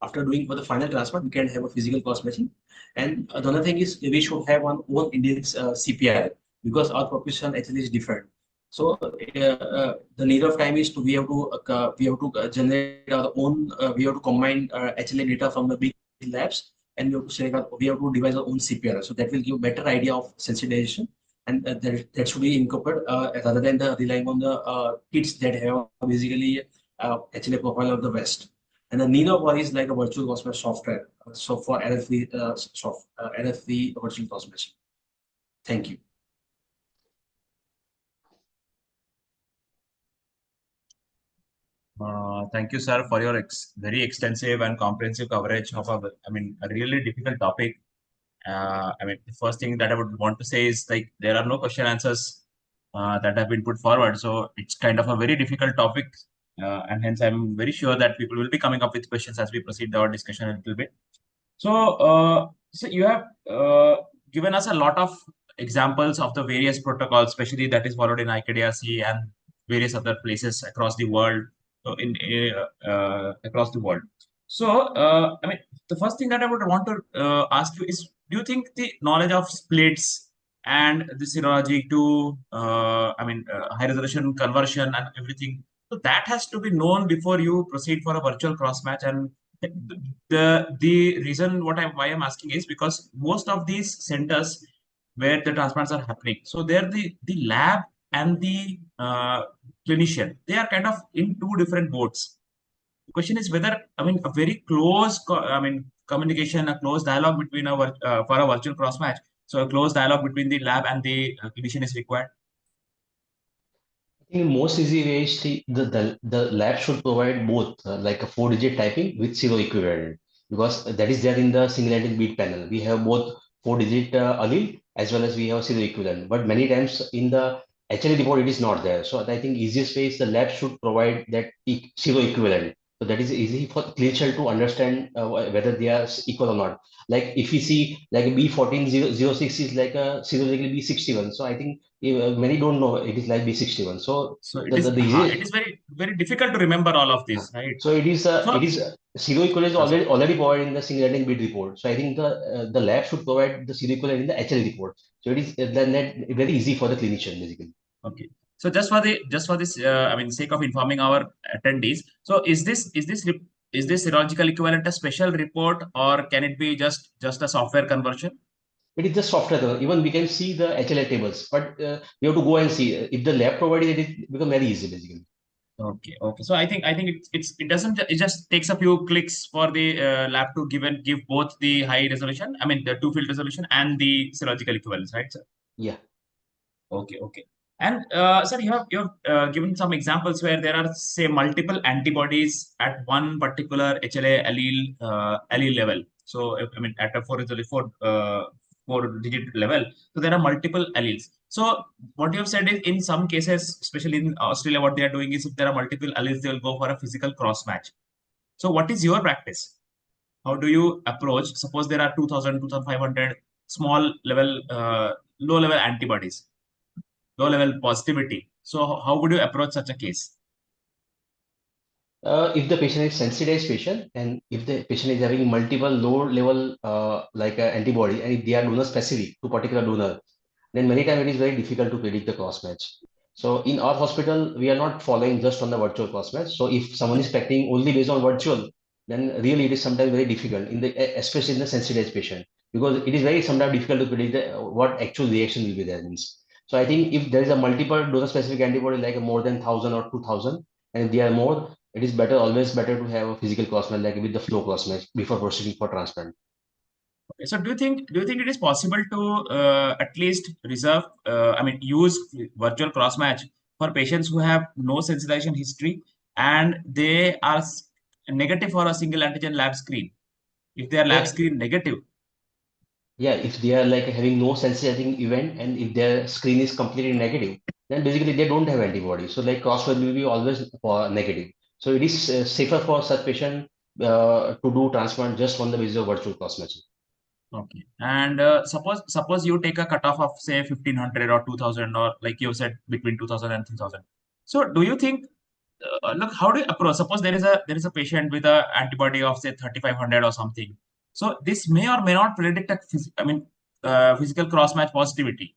after doing for the final transplant, we can have a physical cross-matching. And another thing is we should have one own Indian CPR because our population actually is different. So the need of time is to we have to generate our own we have to combine HLA data from the big labs, and we have to devise our own CPR. So that will give better idea of sensitization, and that should be incorporated rather than relying on the kits that have basically HLA profile of the West. And the need of one is like a virtual crossmatch software. So for error-free error-free virtual crossmatching. Thank you. Thank you, sir, for your very extensive and comprehensive coverage of a really difficult topic. The first thing that I would want to say is like there are no question answers that have been put forward. So it's kind of a very difficult topic, and hence I'm very sure that people will be coming up with questions as we proceed our discussion a little bit. So you have given us a lot of examples of the various protocols, especially that is followed in IKDRC and various other places across the world. Across the world. I mean, the first thing that I would want to ask you is: do you think the knowledge of splits and the serology to, high resolution conversion and everything, so that has to be known before you proceed for a virtual cross match? And the reason why I'm asking is because most of these centers where the transplants are happening, so they're the lab and the clinician, they are kind of in two different boats. The question is whether, I mean, a very close communication, a close dialogue between for a virtual cross match, so a close dialogue between the lab and the clinician is required. I think the most easy way is the lab should provide both like a 4-digit typing with zero equivalent, because that is there in the single antigen bead panel. We have both 4-digit allele as well as we have zero equivalent. But many times in the HLA report it is not there. So I think easiest way is the lab should provide that zero equivalent. So that is easy for clinician to understand whether they are equal or not. Like if we see like B14006 is like a serologically B61. So I think many don't know it is like B61. So So the it easy, is very very difficult to remember all of this, right? so So it is zero equivalent is sorry. already provided in the single antigen bid report. So I think the lab should provide the zero equivalent in the HL report. So it is then that very easy for the clinician basically. Okay. So just for this, sake of informing our attendees. So is this serological equivalent a special report, or can it be just a software conversion? It is just software. Even we can see the HLA tables, but we have to go and see if the lab provided it, it become very easy basically. Okay. Okay. So I think it doesn't, it just takes a few clicks for the lab to give both the high resolution, I mean the two field resolution and the serological equivalence, right, sir? Yeah. Okay, okay. And sir, you have given some examples where there are, say, multiple antibodies at one particular HLA allele level. So I mean at a four digit level. So there are multiple alleles. So what you have said is in some cases, especially in Australia, what they are doing is if there are multiple alleles, they will go for a physical cross match. So what is your practice? How do you approach? Suppose there are 2,000, 2,500 small level, low level antibodies, low level positivity. So how would you approach such a case? If the patient is sensitized patient and if the patient is having multiple low level antibody and if they are donor specific to particular donor, then many times it is very difficult to predict the cross match. So in our hospital, we are not following just on the virtual cross match. So if someone is practicing only based on virtual, then really it is sometimes very difficult especially in the sensitized patient, because it is very sometimes difficult to predict what actual reaction will be there means. So I think if there is a multiple donor specific antibody like more than 1,000 or 2,000, and if they are more, it is always better to have a physical cross match like with the flow cross match before proceeding for transplant. Okay, so do you think it is possible to at least reserve, use virtual cross match for patients who have no sensitization history and they are negative for a single antigen lab screen? If they are lab Yeah, screen negative, yeah, if they are like having no sensitizing event and if their screen is completely negative, then basically they don't have antibody. So like cross match will be always negative. So it is safer for such patient to do transplant just on the basis of virtual cross matching. okay. And suppose you take a cutoff of say 1,500 or 2,000, or like you said between 2,000 and 3,000. So do you think, look, how do you approach? Suppose there is a patient with a antibody of say 3,500 or something. So this may or may not predict a physical cross match positivity.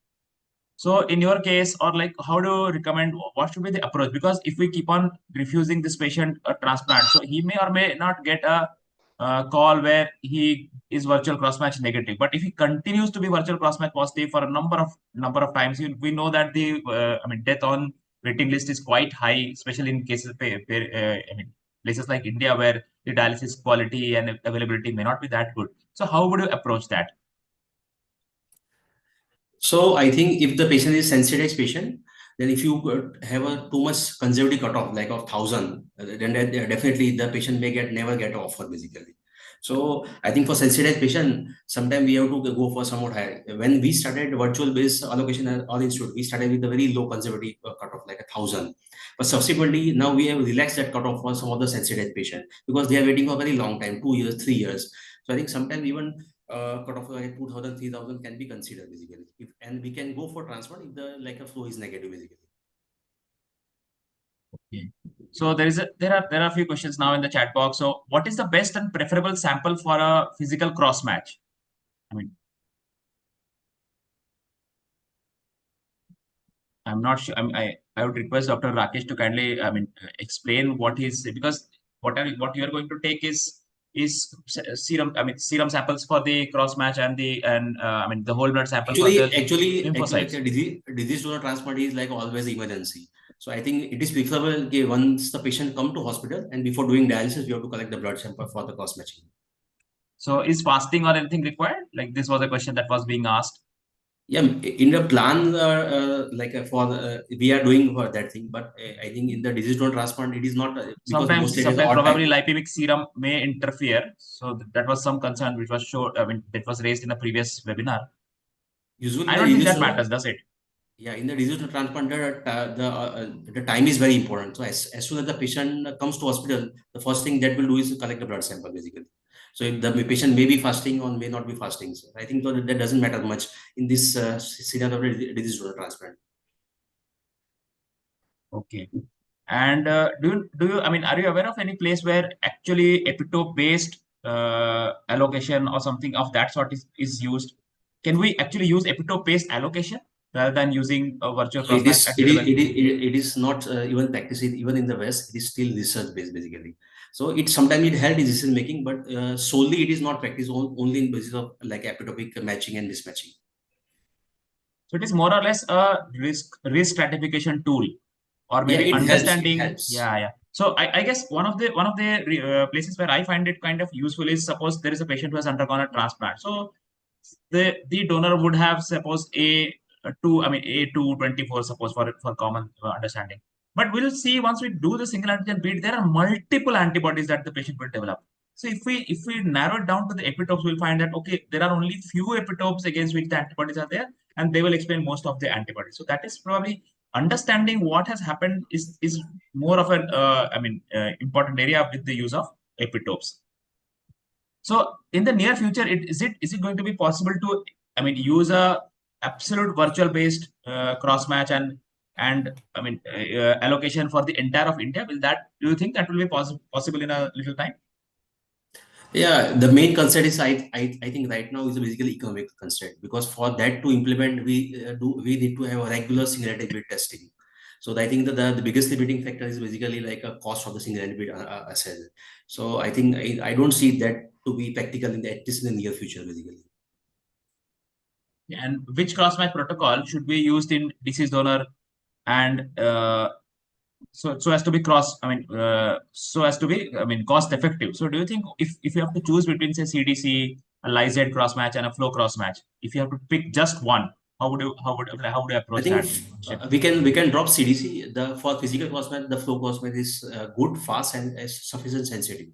So in your case, or like, how do you recommend, what should be the approach? Because if we keep on refusing this patient a transplant, so he may or may not get a call where he is virtual cross-match negative. But if he continues to be virtual cross-match positive for a number of times, we know that the death on waiting list is quite high, especially in cases places like India where the dialysis quality and availability may not be that good. So how would you approach that? So I think if the patient is sensitized patient, then if you have a too much conservative cutoff like of 1,000, then definitely the patient may never get offer basically. So I think for sensitized patient, sometimes we have to go for somewhat higher. When we started virtual based allocation at our institute, we started with a very low conservative cutoff, like 1,000. But subsequently, now we have relaxed that cutoff for some of the sensitized patient because they are waiting for a very long time, 2 years, 3 years. So I think sometimes even cutoff like 2,000, 3,000 can be considered basically. And we can go for transplant if the like a flow is negative basically. Okay. So there are a few questions now in the chat box. So what is the best and preferable sample for a physical cross match? I mean, I'm not sure. I would request Dr. Rakesh to kindly, explain what is, because what you are going to take is serum. I mean, serum samples for the cross match and the whole blood sample for the Actually, like lymphocytes. a disease donor transplant is like always emergency. So I think it is preferable okay, once the patient come to hospital and before doing dialysis, we have to collect the blood sample for the cross matching. So is fasting or anything required? Like this was a question that was being asked. Yeah, in the plan, we are doing for that thing, but I think in the disease donor transplant, it is not because mostly it is Sometimes odd probably time. lipemic serum may interfere. So that was some concern which was shown. I mean, that was raised in a previous webinar. Usually I the don't think disease that donor, matters, does it? yeah, in the disease donor transplant, the time is very important. So as soon as the patient comes to hospital, the first thing that will do is to collect the blood sample basically. So if the patient may be fasting or may not be fasting, so I think that doesn't matter much in this scenario of disease donor transplant. Okay. And do you? I mean, are you aware of any place where actually epitope based allocation or something of that sort is used? Can we actually use epitope based allocation rather than using a virtual It crossmatch is at it the is level? it is, it is not even practiced even in the West. It is still research based basically. So it sometimes it helps decision making, but solely it is not practiced only in basis of like epitopic matching and mismatching. So it is more or less a risk stratification tool, or Yeah, maybe it helps. It understanding. helps. Yeah, yeah. So I guess one of the places where I find it kind of useful is, suppose there is a patient who has undergone a transplant. So the donor would have, suppose, a two, I mean, A224, suppose, for common understanding. But we'll see once we do the single antigen beat, there are multiple antibodies that the patient will develop. So if we narrow it down to the epitopes, we'll find that okay, there are only few epitopes against which the antibodies are there, and they will explain most of the antibodies. So that is probably understanding what has happened is more of an important area with the use of epitopes. So in the near future, is it going to be possible to, I mean, use a absolute virtual based cross match and allocation for the entire of India? Do you think that will be possible in a little time? Yeah, the main concept is I think right now is basically economic constraint because for that to implement we need to have a regular singularity bit testing. So I think that the biggest limiting factor is basically like a cost of the singularity bit assay. So I think I don't see that to be practical at least in the near future basically. And which cross match protocol should be used in deceased donor and so as to be cost effective? So do you think if you have to choose between, say, CDC, a Lyzed cross match, and a flow cross match, if you have to pick just one, how would you I approach think that ship? we can drop CDC. The for physical cosmet, the flow cosmet is good, fast, and sufficient sensitive.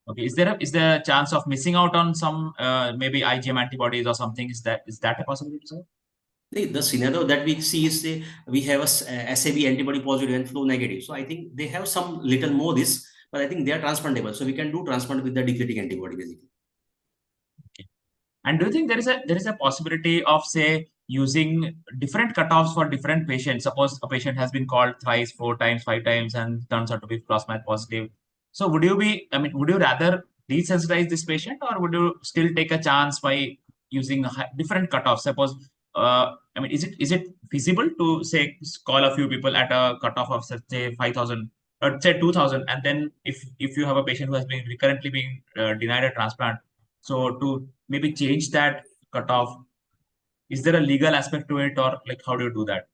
Okay, is there a chance of missing out on some maybe IgM antibodies or something? Is that a possibility, sir? The scenario that we see is we have SAB antibody positive and flow negative. So I think they have some little more this, but I think they are transplantable. So we can do transplant with the depleting antibody basically. And do you think there is a possibility of, say, using different cutoffs for different patients? Suppose a patient has been called thrice, 4 times, 5 times, and turns out to be cross-match positive. So would you rather desensitize this patient, or would you still take a chance by using different cutoffs? Suppose, is it feasible to, say, call a few people at a cutoff of, say, 5,000 or say 2,000, and then if you have a patient who has been recurrently being denied a transplant, so to maybe change that cutoff, is there a legal aspect to it, or like how do you do that?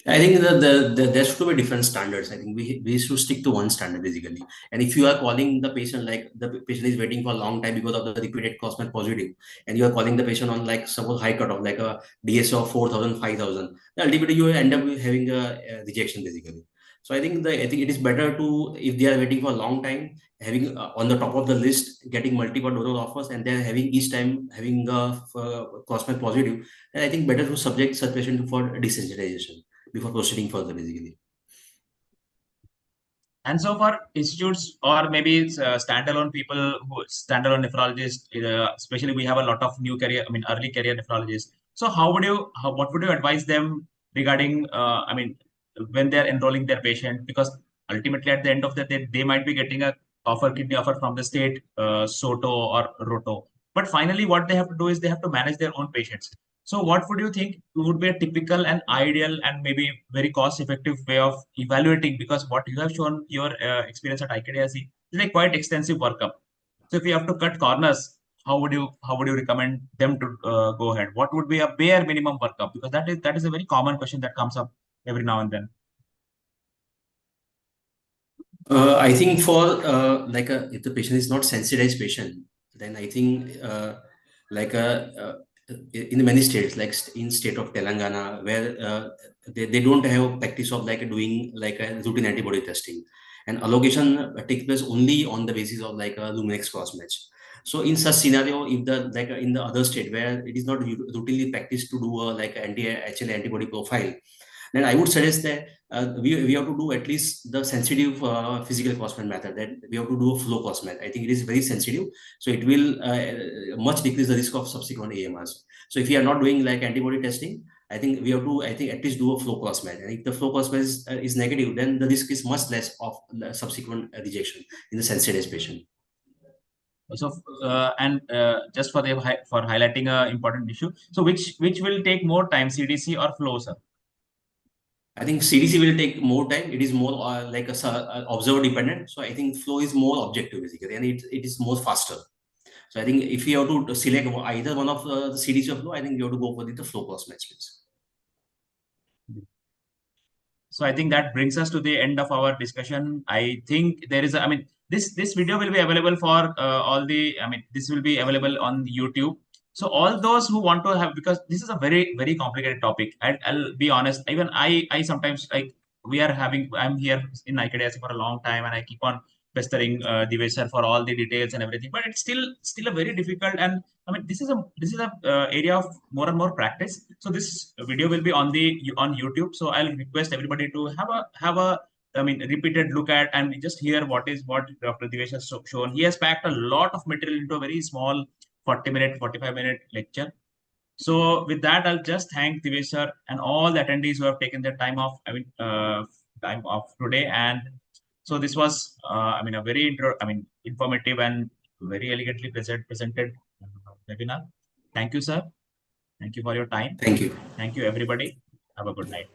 I think there should be different standards. I think we should stick to one standard basically. And if you are calling the patient like the patient is waiting for a long time because of the repeated crossmatch positive, and you are calling the patient on like suppose high cutoff like a DSO of 4,000, 5,000, ultimately you end up having a rejection basically. So I think it is better to, if they are waiting for a long time, having on the top of the list, getting multiple donor offers, and then having each time having a crossmatch positive, then I think better to subject such patient for desensitization before proceeding further, basically. And so for institutes or maybe it's standalone people who standalone nephrologists, especially we have a lot of new career, I mean early career nephrologists. So what would you advise them regarding, I mean, when they're enrolling their patient? Because ultimately at the end of the day, they might be getting a kidney offer from the state, SOTO or ROTO. But finally, what they have to do is they have to manage their own patients. So what would you think would be a typical and ideal and maybe very cost-effective way of evaluating? Because what you have shown your experience at IKDIC is like quite extensive workup. So if you have to cut corners, how would you recommend them to go ahead? What would be a bare minimum workup? Because that is a very common question that comes up every now and then. I think for if the patient is not sensitized patient, then I think like in many states, like in state of Telangana, where they don't have practice of like doing like a routine antibody testing, and allocation takes place only on the basis of like a Luminex cross match. So in such scenario, if the like in the other state where it is not routinely practiced to do a like anti-HLA antibody profile, then I would suggest that we have to do at least the sensitive physical crossmatch method, that we have to do a flow crossmatch. I think it is very sensitive, so it will much decrease the risk of subsequent AMRs. So if you are not doing like antibody testing, I think we have to, I think, at least do a flow crossmatch. And if the flow crossmatch is negative, then the risk is much less of subsequent rejection in the sensitized patient. So and just for for highlighting a important issue. So which will take more time, CDC or flow, sir? I think CDC will take more time. It is more like a observer dependent. So I think flow is more objective basically, and it is more faster. So I think if you have to select either one of the CDC or flow, I think you have to go for the flow cross match. So I think that brings us to the end of our discussion. I think there is, I mean, this video will be available for all the, I mean, this will be available on YouTube. So all those who want to have, because this is a very complicated topic. I'll be honest. Even I sometimes like I'm here in IKDIC for a long time, and I keep on pestering Divyesh sir for all the details and everything. But it's still a very difficult, and I mean, this is a area of more and more practice. So this video will be on YouTube. So I'll request everybody to have a I mean repeated look at and just hear what Dr. Divyesh has shown. He has packed a lot of material into a very small 40-minute, 45-minute lecture. So with that, I'll just thank Divyesh sir and all the attendees who have taken their time off. I mean, time off today. And so this was, I mean, a very informative and very elegantly presented webinar. Thank you, sir. Thank you for your time. Thank you. Thank you, everybody. Have a good night.